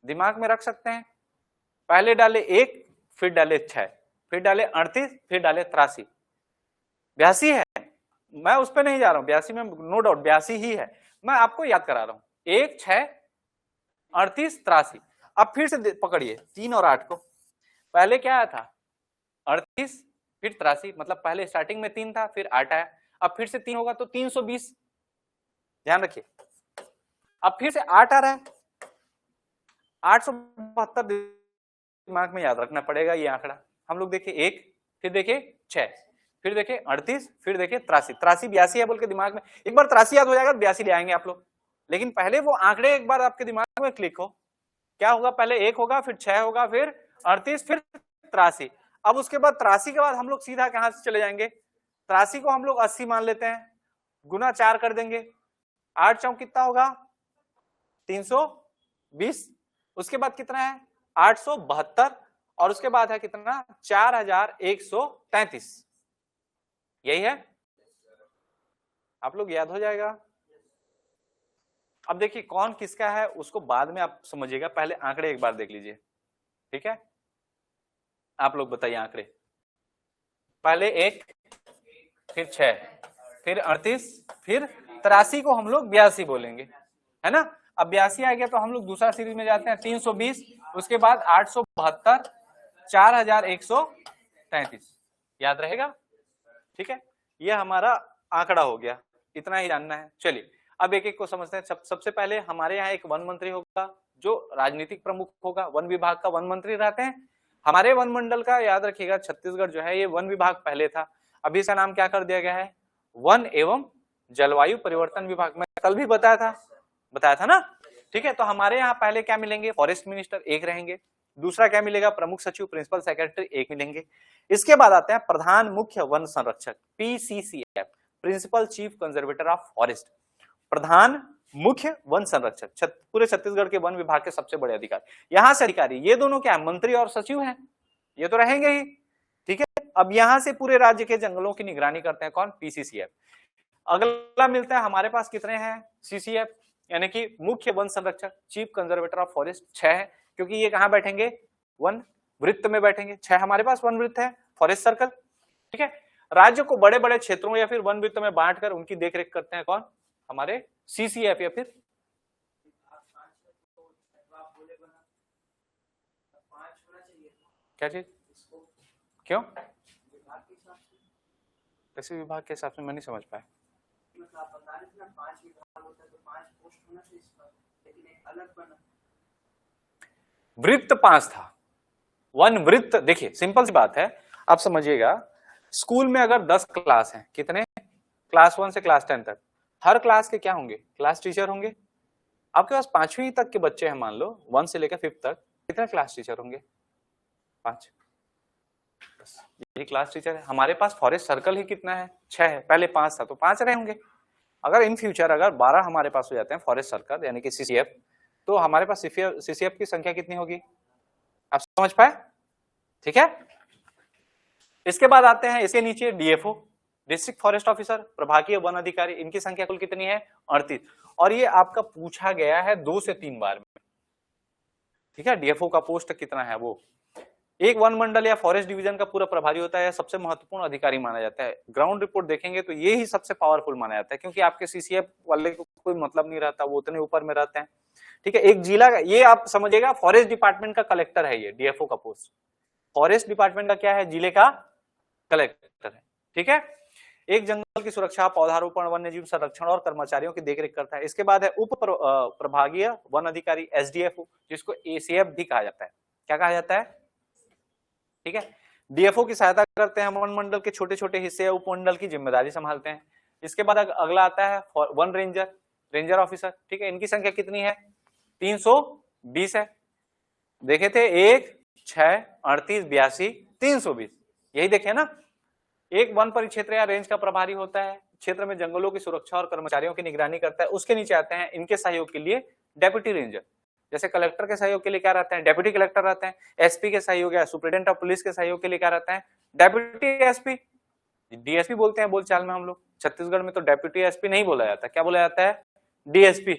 दिमाग में रख सकते हैं? पहले डाले 1, फिर डाले 6, फिर डाले 38, फिर डाले 83। 82 है, मैं उस पर नहीं जा रहा हूं, 82 में नो डाउट 82 ही है, मैं आपको याद करा रहा हूं। 1, 6, 38, 83। अब फिर से पकड़िए 3 और 8 को। पहले क्या आया था? 38, फिर 83, मतलब पहले स्टार्टिंग में 3 था, फिर 8 आया। अब फिर से 3 होगा तो 320, ध्यान रखिए। अब फिर से 8 आ रहा है, 872 दिमाग में याद रखना पड़ेगा ये आंकड़ा। हम लोग देखें 1, फिर देखें 6, फिर देखें 38, फिर देखें 83। 83 82 है बोल के दिमाग में, एक बार 83 याद हो जाएगा तो 82 ले आएंगे आप लोग। लेकिन पहले वो आंकड़े एक बार आपके दिमाग में क्लिक हो। क्या होगा? पहले 1 होगा, फिर 6 होगा, फिर 38, फिर 83। अब उसके बाद 83 के बाद हम लोग सीधा कहां से चले जाएंगे? 83 को हम लोग 80 मान लेते हैं, गुना 4 कर देंगे, 8 चौक कितना होगा? 320। उसके बाद कितना है? 872 और उसके बाद है कितना? 4133। यही है, आप लोग याद हो जाएगा। अब देखिए कौन किसका है उसको बाद में आप समझिएगा, पहले आंकड़े एक बार देख लीजिए। ठीक है, आप लोग बताइए आंकड़े। पहले 1, फिर 6, फिर 38, फिर 83 को हम लोग 82 बोलेंगे। है ना। अब 82 आ गया तो हम लोग दूसरा सीरीज में जाते हैं, 320, उसके बाद 872, 4133, याद रहेगा। ठीक है, ये हमारा आंकड़ा हो गया, इतना ही जानना है। चलिए अब एक एक को समझते हैं। सबसे पहले हमारे यहाँ एक वन मंत्री होगा जो राजनीतिक प्रमुख होगा, वन विभाग का वन मंत्री रहते हैं। हमारे वन मंडल का याद रखिएगा, छत्तीसगढ़ जो है ये वन विभाग पहले था, अभी इसका नाम क्या कर दिया गया है, वन एवं जलवायु परिवर्तन विभाग। मैं कल भी बताया था ना। ठीक है, तो हमारे यहाँ पहले क्या मिलेंगे, फॉरेस्ट मिनिस्टर एक रहेंगे, दूसरा क्या मिलेगा, प्रमुख सचिव प्रिंसिपल सेक्रेटरी एक मिलेंगे। इसके बाद आते हैं प्रधान मुख्य वन संरक्षक, PCCF, principal chief conservator of forest. प्रधान मुख्य वन संरक्षक पूरे छत्तीसगढ़ के वन विभाग के सबसे बड़े अधिकारी। यहां से अधिकारी ये दोनों क्या है, मंत्री और सचिव हैं, ये तो रहेंगे ही। ठीक है, अब यहां से पूरे राज्य के जंगलों की निगरानी करते हैं कौन, PCCF। अगला मिलता है हमारे पास कितने हैं, CCF यानी कि मुख्य वन संरक्षक चीफ कंजर्वेटर ऑफ फॉरेस्ट 6 है, क्योंकि ये कहां बैठेंगे, वन वृत्त में बैठेंगे। 6 हमारे पास वन वृत्त है, फॉरेस्ट सर्कल। ठीक है, राज्य को बड़े बड़े क्षेत्रों या फिर वन वृत्त में बांटकर उनकी देखरेख करते हैं कौन, हमारे CCF या फिर क्या चीज, क्यों, कैसे विभाग के हिसाब से, मैं नहीं समझ पाया। वृत्त 5 था, वन वृत्त। देखिए सिंपल सी बात है, आप समझिएगा, स्कूल में अगर 10 क्लास हैं, कितने, क्लास 1 से क्लास 10 तक, हर क्लास के क्या होंगे, क्लास टीचर होंगे। आपके पास 5वीं तक के बच्चे हैं, मान लो 1 से लेकर 5th तक, कितने क्लास टीचर होंगे, 5, यही क्लास टीचर है। हमारे पास फॉरेस्ट सर्कल ही कितना है, 6 है, पहले 5 था तो 5 रहे होंगे। अगर इन फ्यूचर अगर 12 हमारे पास हो जाते हैं फॉरेस्ट सर्कल यानी कि CCF, तो हमारे पास CCF की संख्या कितनी होगी, आप समझ पाए। ठीक है, इसके बाद आते हैं इसके नीचे DFO, डिस्ट्रिक्ट फॉरेस्ट ऑफिसर, प्रभागीय वन अधिकारी, इनकी संख्या कुल कितनी है, 38। और ये आपका पूछा गया है 2 से 3 बार में। ठीक है, DFO का पोस्ट कितना है, वो एक वन मंडल या फॉरेस्ट डिवीजन का पूरा प्रभारी होता है, सबसे महत्वपूर्ण अधिकारी माना जाता है। ग्राउंड रिपोर्ट देखेंगे तो ये ही सबसे पावरफुल माना जाता है, क्योंकि आपके CCF वाले को कोई मतलब नहीं रहता, वो उतने ऊपर में रहते हैं। ठीक है, एक जिला का, ये आप समझिएगा फॉरेस्ट डिपार्टमेंट का कलेक्टर है ये DFO का पोस्ट, फॉरेस्ट डिपार्टमेंट का क्या है, जिले का कलेक्टर है। ठीक है, एक जंगल की सुरक्षा, पौधारोपण, वन्य जीव संरक्षण और कर्मचारियों की देखरेख करता है। इसके बाद है उप प्रभागीय वन अधिकारी SDFO, जिसको ACF भी कहा जाता है। क्या कहा जाता है, ठीक है, DFO की सहायता करते हैं, वन मंडल के छोटे छोटे हिस्से या उपमंडल की जिम्मेदारी संभालते हैं। इसके बाद अगला आता है वन रेंजर ऑफिसर। ठीक है, इनकी संख्या कितनी है, 320 है। देखे थे 1, 6, 38, 82, 320, यही देखे ना। एक वन परिक्षेत्र या रेंज का प्रभारी होता है, क्षेत्र में जंगलों की सुरक्षा और कर्मचारियों की निगरानी करता है। उसके नीचे आते हैं इनके सहयोग के लिए डेप्यूटी रेंजर, जैसे कलेक्टर के सहयोग के लिए क्या रहते हैं, डेप्यूटी कलेक्टर रहते हैं। SP के सहयोग या सुप्रिटेंडेंट ऑफ पुलिस के सहयोग के लिए क्या रहता है, डेप्यूटी SP, DSP बोलते हैं बोलचाल में हम लोग। छत्तीसगढ़ में तो डेप्यूटी SP नहीं बोला जाता, क्या बोला जाता है, DSP,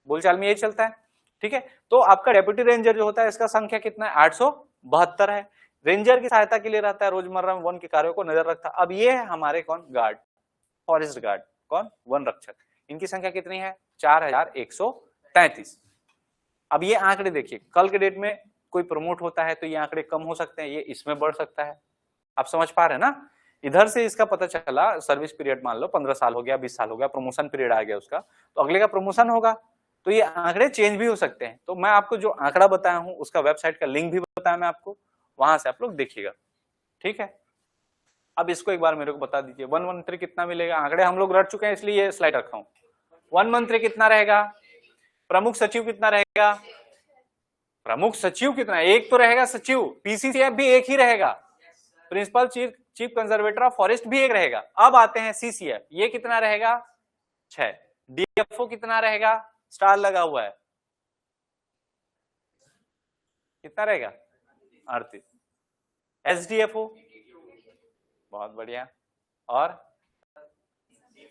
बोलचाल में यही चलता है। ठीक है, तो आपका डेप्यूटी रेंजर जो होता है इसका संख्या कितना है, 872 है। रेंजर की सहायता के लिए रहता है, रोजमर्रा में वन के कार्यों को नजर रखता है। अब ये है हमारे कौन, गार्ड, फॉरेस्ट गार्ड, कौन, वन रक्षक। इनकी संख्या कितनी है, 4133। अब ये आंकड़े देखिए, कल के डेट में कोई प्रमोट होता है तो ये आंकड़े कम हो सकते हैं, ये इसमें बढ़ सकता है। आप समझ पा रहे हैं ना। इधर से इसका पता चला, सर्विस पीरियड मान लो 15 साल हो गया, 20 साल हो गया, प्रमोशन पीरियड आ गया उसका, तो अगले का प्रमोशन होगा, तो ये आंकड़े चेंज भी हो सकते हैं। तो मैं आपको जो आंकड़ा बताया हूं उसका वेबसाइट का लिंक भी बताया मैं आपको, वहां से आप लोग देखिएगा। ठीक है, अब इसको एक बार मेरे को बता दीजिए, वन मंत्री कितना मिलेगा। आंकड़े हम लोग रट चुके हैं इसलिए ये स्लाइड रखा हूं। वन मंत्री कितना रहेगा, प्रमुख सचिव कितना रहेगा, प्रमुख सचिव कितना, एक तो रहेगा सचिव, PCCF भी एक ही रहेगा, principal chief conservator of forest भी एक रहेगा। अब आते हैं CCF, ये कितना रहेगा, 6। DFO कितना रहेगा, स्टार लगा हुआ है, कितना रहेगा, 38। SDFO, बहुत बढ़िया, और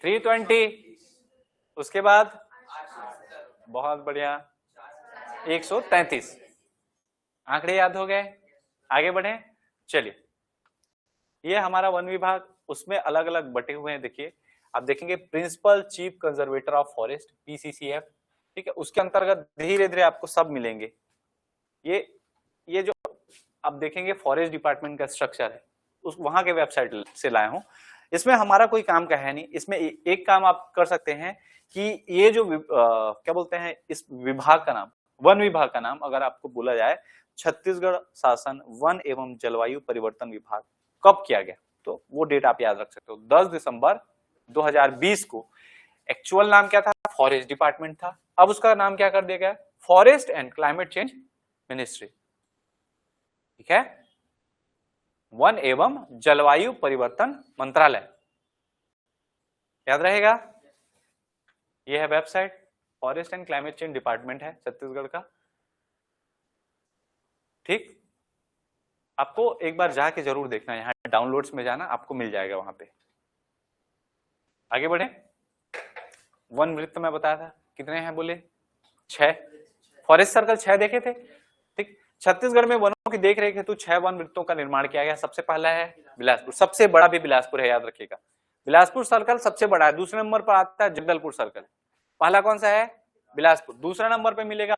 320, उसके बाद बहुत बढ़िया 133। आंकड़े याद हो गए, आगे बढ़े। चलिए, ये हमारा वन विभाग, उसमें अलग अलग बटे हुए हैं। देखिए आप देखेंगे principal chief conservator of forest PCCF, ठीक है, उसके अंतर्गत धीरे धीरे आपको सब मिलेंगे। ये जो आप देखेंगे फॉरेस्ट डिपार्टमेंट का स्ट्रक्चर है, उस वहां के वेबसाइट से लाया हूं। इसमें हमारा कोई काम का है नहीं, इसमें एक काम आप कर सकते हैं कि ये जो क्या बोलते हैं इस विभाग का नाम, वन विभाग का नाम अगर आपको बोला जाए छत्तीसगढ़ शासन वन एवं जलवायु परिवर्तन विभाग कब किया गया, तो वो डेट आप याद रख सकते हो, 10 दिसंबर 2020 को। एक्चुअल नाम क्या था, फॉरेस्ट डिपार्टमेंट था, अब उसका नाम क्या कर दिया गया, forest and climate change ministry. ठीक है, वन एवं जलवायु परिवर्तन मंत्रालय, याद रहेगा। यह है website, forest and climate change department है छत्तीसगढ़ का। ठीक, आपको एक बार जाके जरूर देखना, यहाँ डाउनलोड्स में जाना, आपको मिल जाएगा वहां पे। आगे बढ़े, वन वृत्त में बताया था कितने हैं, बोले 6। फॉरेस्ट सर्कल 6 देखे थे। ठीक, छत्तीसगढ़ में वनों की देख रेख हेतु 6 वन वृत्तों का निर्माण किया गया। सबसे पहला है बिलासपुर, सबसे बड़ा भी बिलासपुर है, याद रखिएगा। बिलासपुर सर्कल सबसे बड़ा है, दूसरे नंबर पर आता है जगदलपुर सर्कल। पहला कौन सा है, बिलासपुर, दूसरा नंबर पे मिलेगा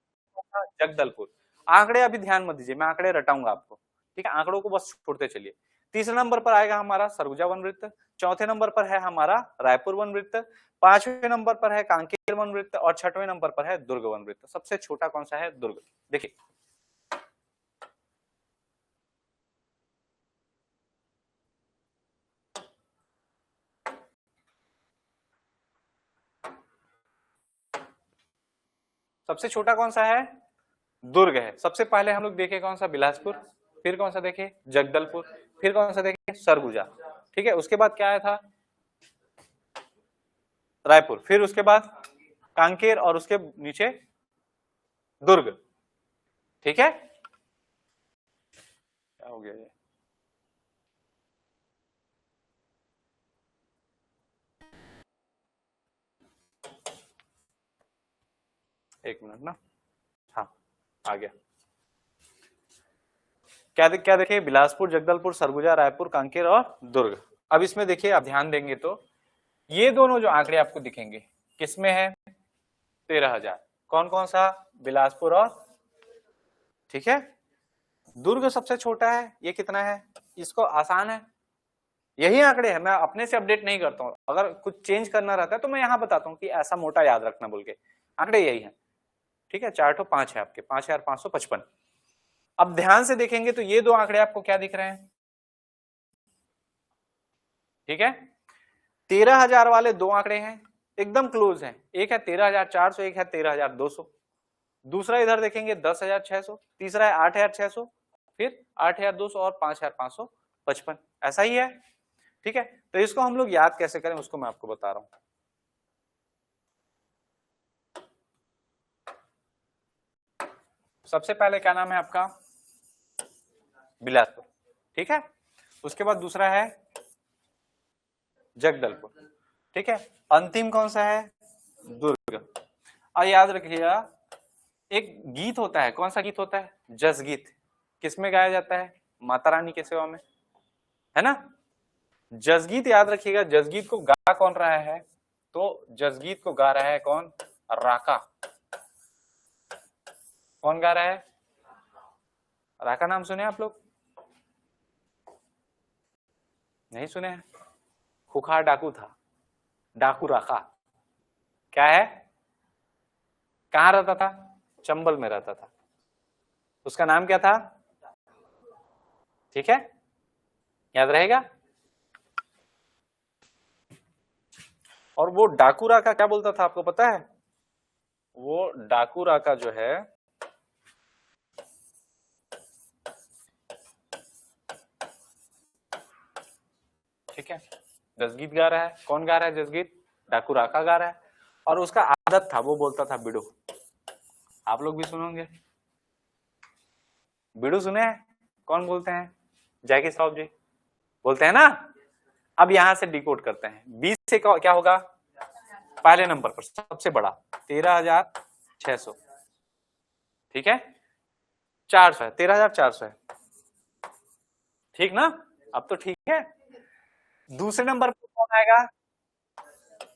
जगदलपुर। आंकड़े अभी ध्यान मत दीजिए, मैं आंकड़े रटाऊंगा आपको, ठीक है, आंकड़ों को बस छोड़ते चलिए। तीसरे नंबर पर आएगा हमारा सरगुजा वन वृत्त, चौथे नंबर पर है हमारा रायपुर वन वृत्त, पांचवें नंबर पर है कांकेर वन वृत्त और छठवें नंबर पर है दुर्ग वन वृत्त। सबसे छोटा कौन सा है, दुर्ग। देखिए सबसे छोटा कौन सा है, दुर्ग है। सबसे पहले हम लोग देखे कौन सा, बिलासपुर, फिर कौन सा देखे, जगदलपुर, फिर कौन सा देखे, सरगुजा। ठीक है, उसके बाद क्या आया था, रायपुर, फिर उसके बाद कांकेर और उसके नीचे दुर्ग। ठीक है, क्या हो गया ये, एक मिनट ना, हाँ आ गया। क्या देखिए, बिलासपुर, जगदलपुर, सरगुजा, रायपुर, कांकेर और दुर्ग। अब इसमें देखिए, आप ध्यान देंगे तो ये दोनों जो आंकड़े आपको दिखेंगे किसमें है, 13,000। कौन कौन सा, बिलासपुर और, ठीक है, दुर्ग सबसे छोटा है, ये कितना है, इसको आसान है, यही आंकड़े हैं, मैं अपने से अपडेट नहीं करता हूं। अगर कुछ चेंज करना रहता है तो मैं यहां बताता हूं कि ऐसा मोटा याद रखना बोल के, आंकड़े यही है। ठीक है, 4 5 है आपके, 5,555। अब ध्यान से देखेंगे तो ये दो आंकड़े आपको क्या दिख रहे हैं, ठीक है, 13,000 वाले दो आंकड़े हैं, एकदम क्लोज हैं। एक है 13,400, एक है 13,200। दूसरा इधर देखेंगे 10,600, तीसरा है 8,600, फिर 8,200 और 5,555, ऐसा ही है। ठीक है, तो इसको हम लोग याद कैसे करें उसको मैं आपको बता रहा हूं। सबसे पहले क्या नाम है आपका, बिलासपुर, ठीक है, उसके बाद दूसरा है जगदलपुर, ठीक है, अंतिम कौन सा है, दुर्ग। और याद रखिएगा एक गीत होता है, कौन सा गीत होता है, जस गीत, किसमें गाया जाता है, माता रानी के सेवा में, है ना। जसगीत याद रखिएगा, जसगीत को गा कौन रहा है, तो जसगीत को गा रहा है कौन, राका। कौन गा रहा है, राका, नाम सुने आप लोग, नहीं सुने हैं, खुखार डाकू था, डाकू राका। क्या है, कहां रहता था, चंबल में रहता था, उसका नाम क्या था, ठीक है, याद रहेगा। और वो डाकू राका क्या बोलता था आपको पता है, वो डाकू राका जो है, ठीक है, जसगीत गा रहा है, कौन गा रहा है जसगीत, डाकू राका गा रहा है, और उसका आदत था वो बोलता था बिडू। आप लोग भी सुनोगे, बिडू सुने हैं, कौन बोलते हैं, जैकी साहब जी बोलते हैं ना। अब यहां से डिकोड करते हैं, 20 से क्या होगा, पहले नंबर पर सबसे बड़ा 13,600, ठीक है, 400 है, 13,400 है, ठीक ना, अब तो ठीक है। दूसरे नंबर पर कौन आएगा,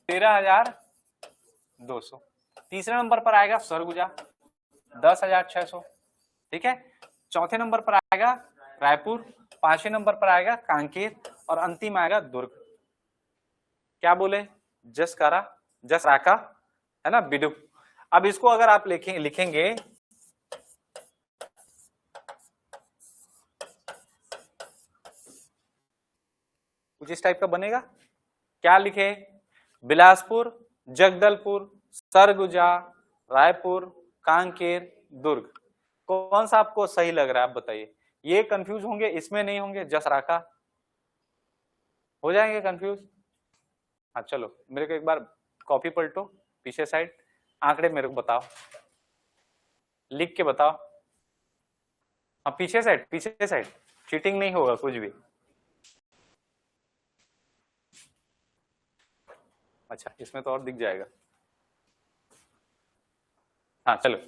13,200, तीसरे नंबर पर आएगा सरगुजा 10,600, ठीक है। चौथे नंबर पर आएगा रायपुर, पांचवें नंबर पर आएगा कांकेर और अंतिम आएगा दुर्ग। क्या बोले? जसराका है ना, बिडुप। अब इसको अगर आप लिखेंगे कुछ इस टाइप का बनेगा। क्या लिखे? बिलासपुर, जगदलपुर, सरगुजा, रायपुर, कांकेर, दुर्ग। कौन सा आपको सही लग रहा है आप बताइए? ये कंफ्यूज होंगे, इसमें नहीं होंगे? जसराका हो जाएंगे कंफ्यूज। हाँ चलो मेरे को एक बार कॉपी पलटो पीछे साइड, आंकड़े मेरे को बताओ, लिख के बताओ। हाँ पीछे साइड, चीटिंग नहीं होगा कुछ भी। अच्छा इसमें तो और दिख जाएगा। हाँ चलो,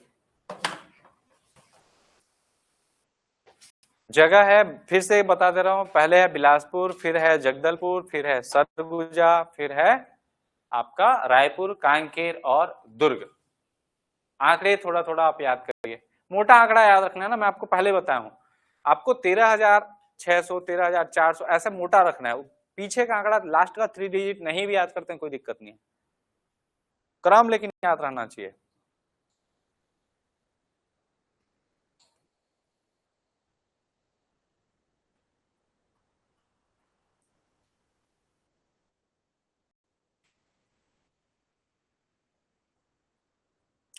जगह है फिर से बता दे रहा हूं, पहले है बिलासपुर, फिर है जगदलपुर, फिर है सरगुजा, फिर है आपका रायपुर, कांकेर और दुर्ग। आंकड़े थोड़ा थोड़ा आप याद करिए, मोटा आंकड़ा याद रखना है ना, मैं आपको पहले बताया हूं। आपको 13,600, 13,400 ऐसे मोटा रखना है। पीछे का आंकड़ा लास्ट का 3 डिजिट नहीं भी याद करते हैं कोई दिक्कत नहीं है, क्रम लेकिन याद रहना चाहिए।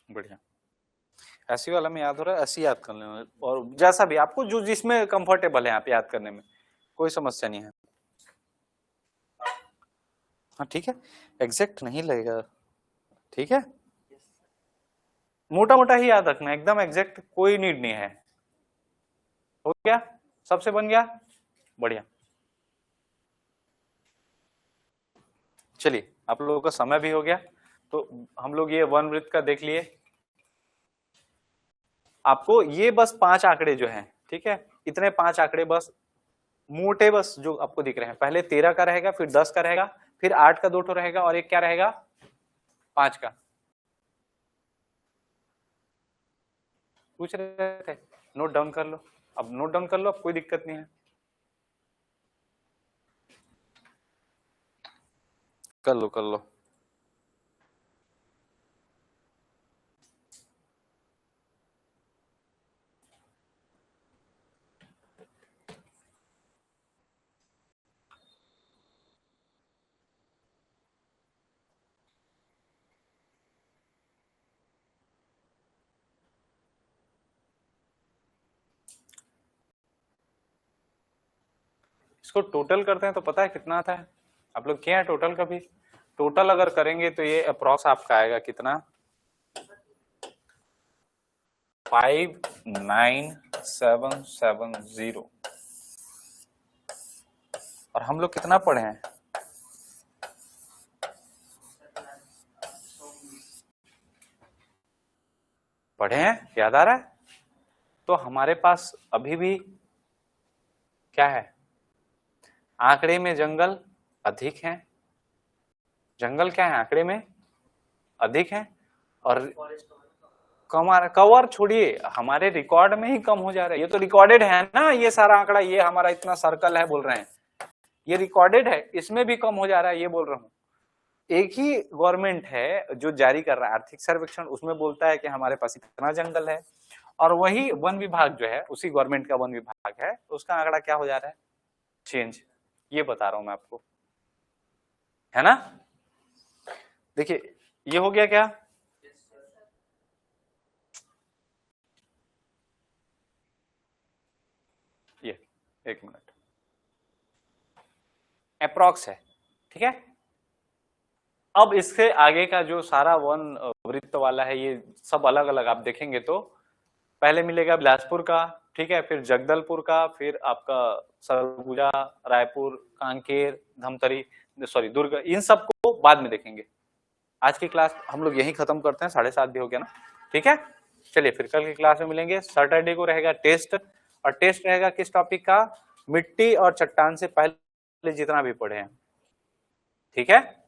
बढ़िया, ऐसी वाला में याद हो रहा है, ऐसी याद कर लेना, और जैसा भी आपको जो जिसमें कंफर्टेबल है आप याद करने में, कोई समस्या नहीं है। हाँ ठीक है, एग्जैक्ट नहीं लगेगा, ठीक है, मोटा मोटा ही याद रखना, एकदम एग्जैक्ट कोई नीड नहीं है। हो गया, सबसे बन गया, बढ़िया। चलिए आप लोगों का समय भी हो गया, तो हम लोग ये वन वृत्त का देख लिए। आपको ये बस 5 आंकड़े जो हैं, ठीक है, इतने 5 आंकड़े बस मोटे बस जो आपको दिख रहे हैं, पहले 13 का रहेगा, फिर 10 का रहेगा, फिर 8 का 2 ठो रहेगा, और एक क्या रहेगा 5 का। पूछ रहे थे, नोट डाउन कर लो, अब नोट डाउन कर लो, अब कोई दिक्कत नहीं है, कर लो कर लो। इसको टोटल करते हैं तो पता है कितना आता है? आप लोग किया है टोटल कभी? टोटल अगर करेंगे तो ये अप्रॉक्स आपका आएगा कितना, 59770। और हम लोग कितना पढ़े हैं? पढ़े हैं, याद आ रहा है? तो हमारे पास अभी भी क्या है, आंकड़े में जंगल अधिक है, जंगल क्या है आंकड़े में अधिक है, और कवर छोड़िए, हमारे रिकॉर्ड में ही कम हो जा रहा है। ये तो रिकॉर्डेड है ना, ये सारा आंकड़ा, ये हमारा इतना सर्कल है बोल रहे हैं, ये रिकॉर्डेड है, इसमें भी कम हो जा रहा है, ये बोल रहा हूँ। एक ही गवर्नमेंट है जो जारी कर रहा है आर्थिक सर्वेक्षण, उसमें बोलता है कि हमारे पास इतना जंगल है, और वही वन विभाग जो है, उसी गवर्नमेंट का वन विभाग है, उसका आंकड़ा क्या हो जा रहा है, चेंज। ये बता रहा हूं मैं आपको, है ना। देखिए ये हो गया क्या, ये एक मिनट, अप्रॉक्स है, ठीक है। अब इससे आगे का जो सारा वन वृत्त वाला है, ये सब अलग अलग आप देखेंगे तो पहले मिलेगा बिलासपुर का, ठीक है, फिर जगदलपुर का, फिर आपका सरगुजा, रायपुर, कांकेर, धमतरी, सॉरी दुर्ग, इन सबको बाद में देखेंगे। आज की क्लास हम लोग यही खत्म करते हैं, 7:30 भी हो गया ना, ठीक है। चलिए फिर कल की क्लास में मिलेंगे। सैटरडे को रहेगा टेस्ट, और टेस्ट रहेगा किस टॉपिक का, मिट्टी और चट्टान से पहले जितना भी पढ़े हैं, ठीक है।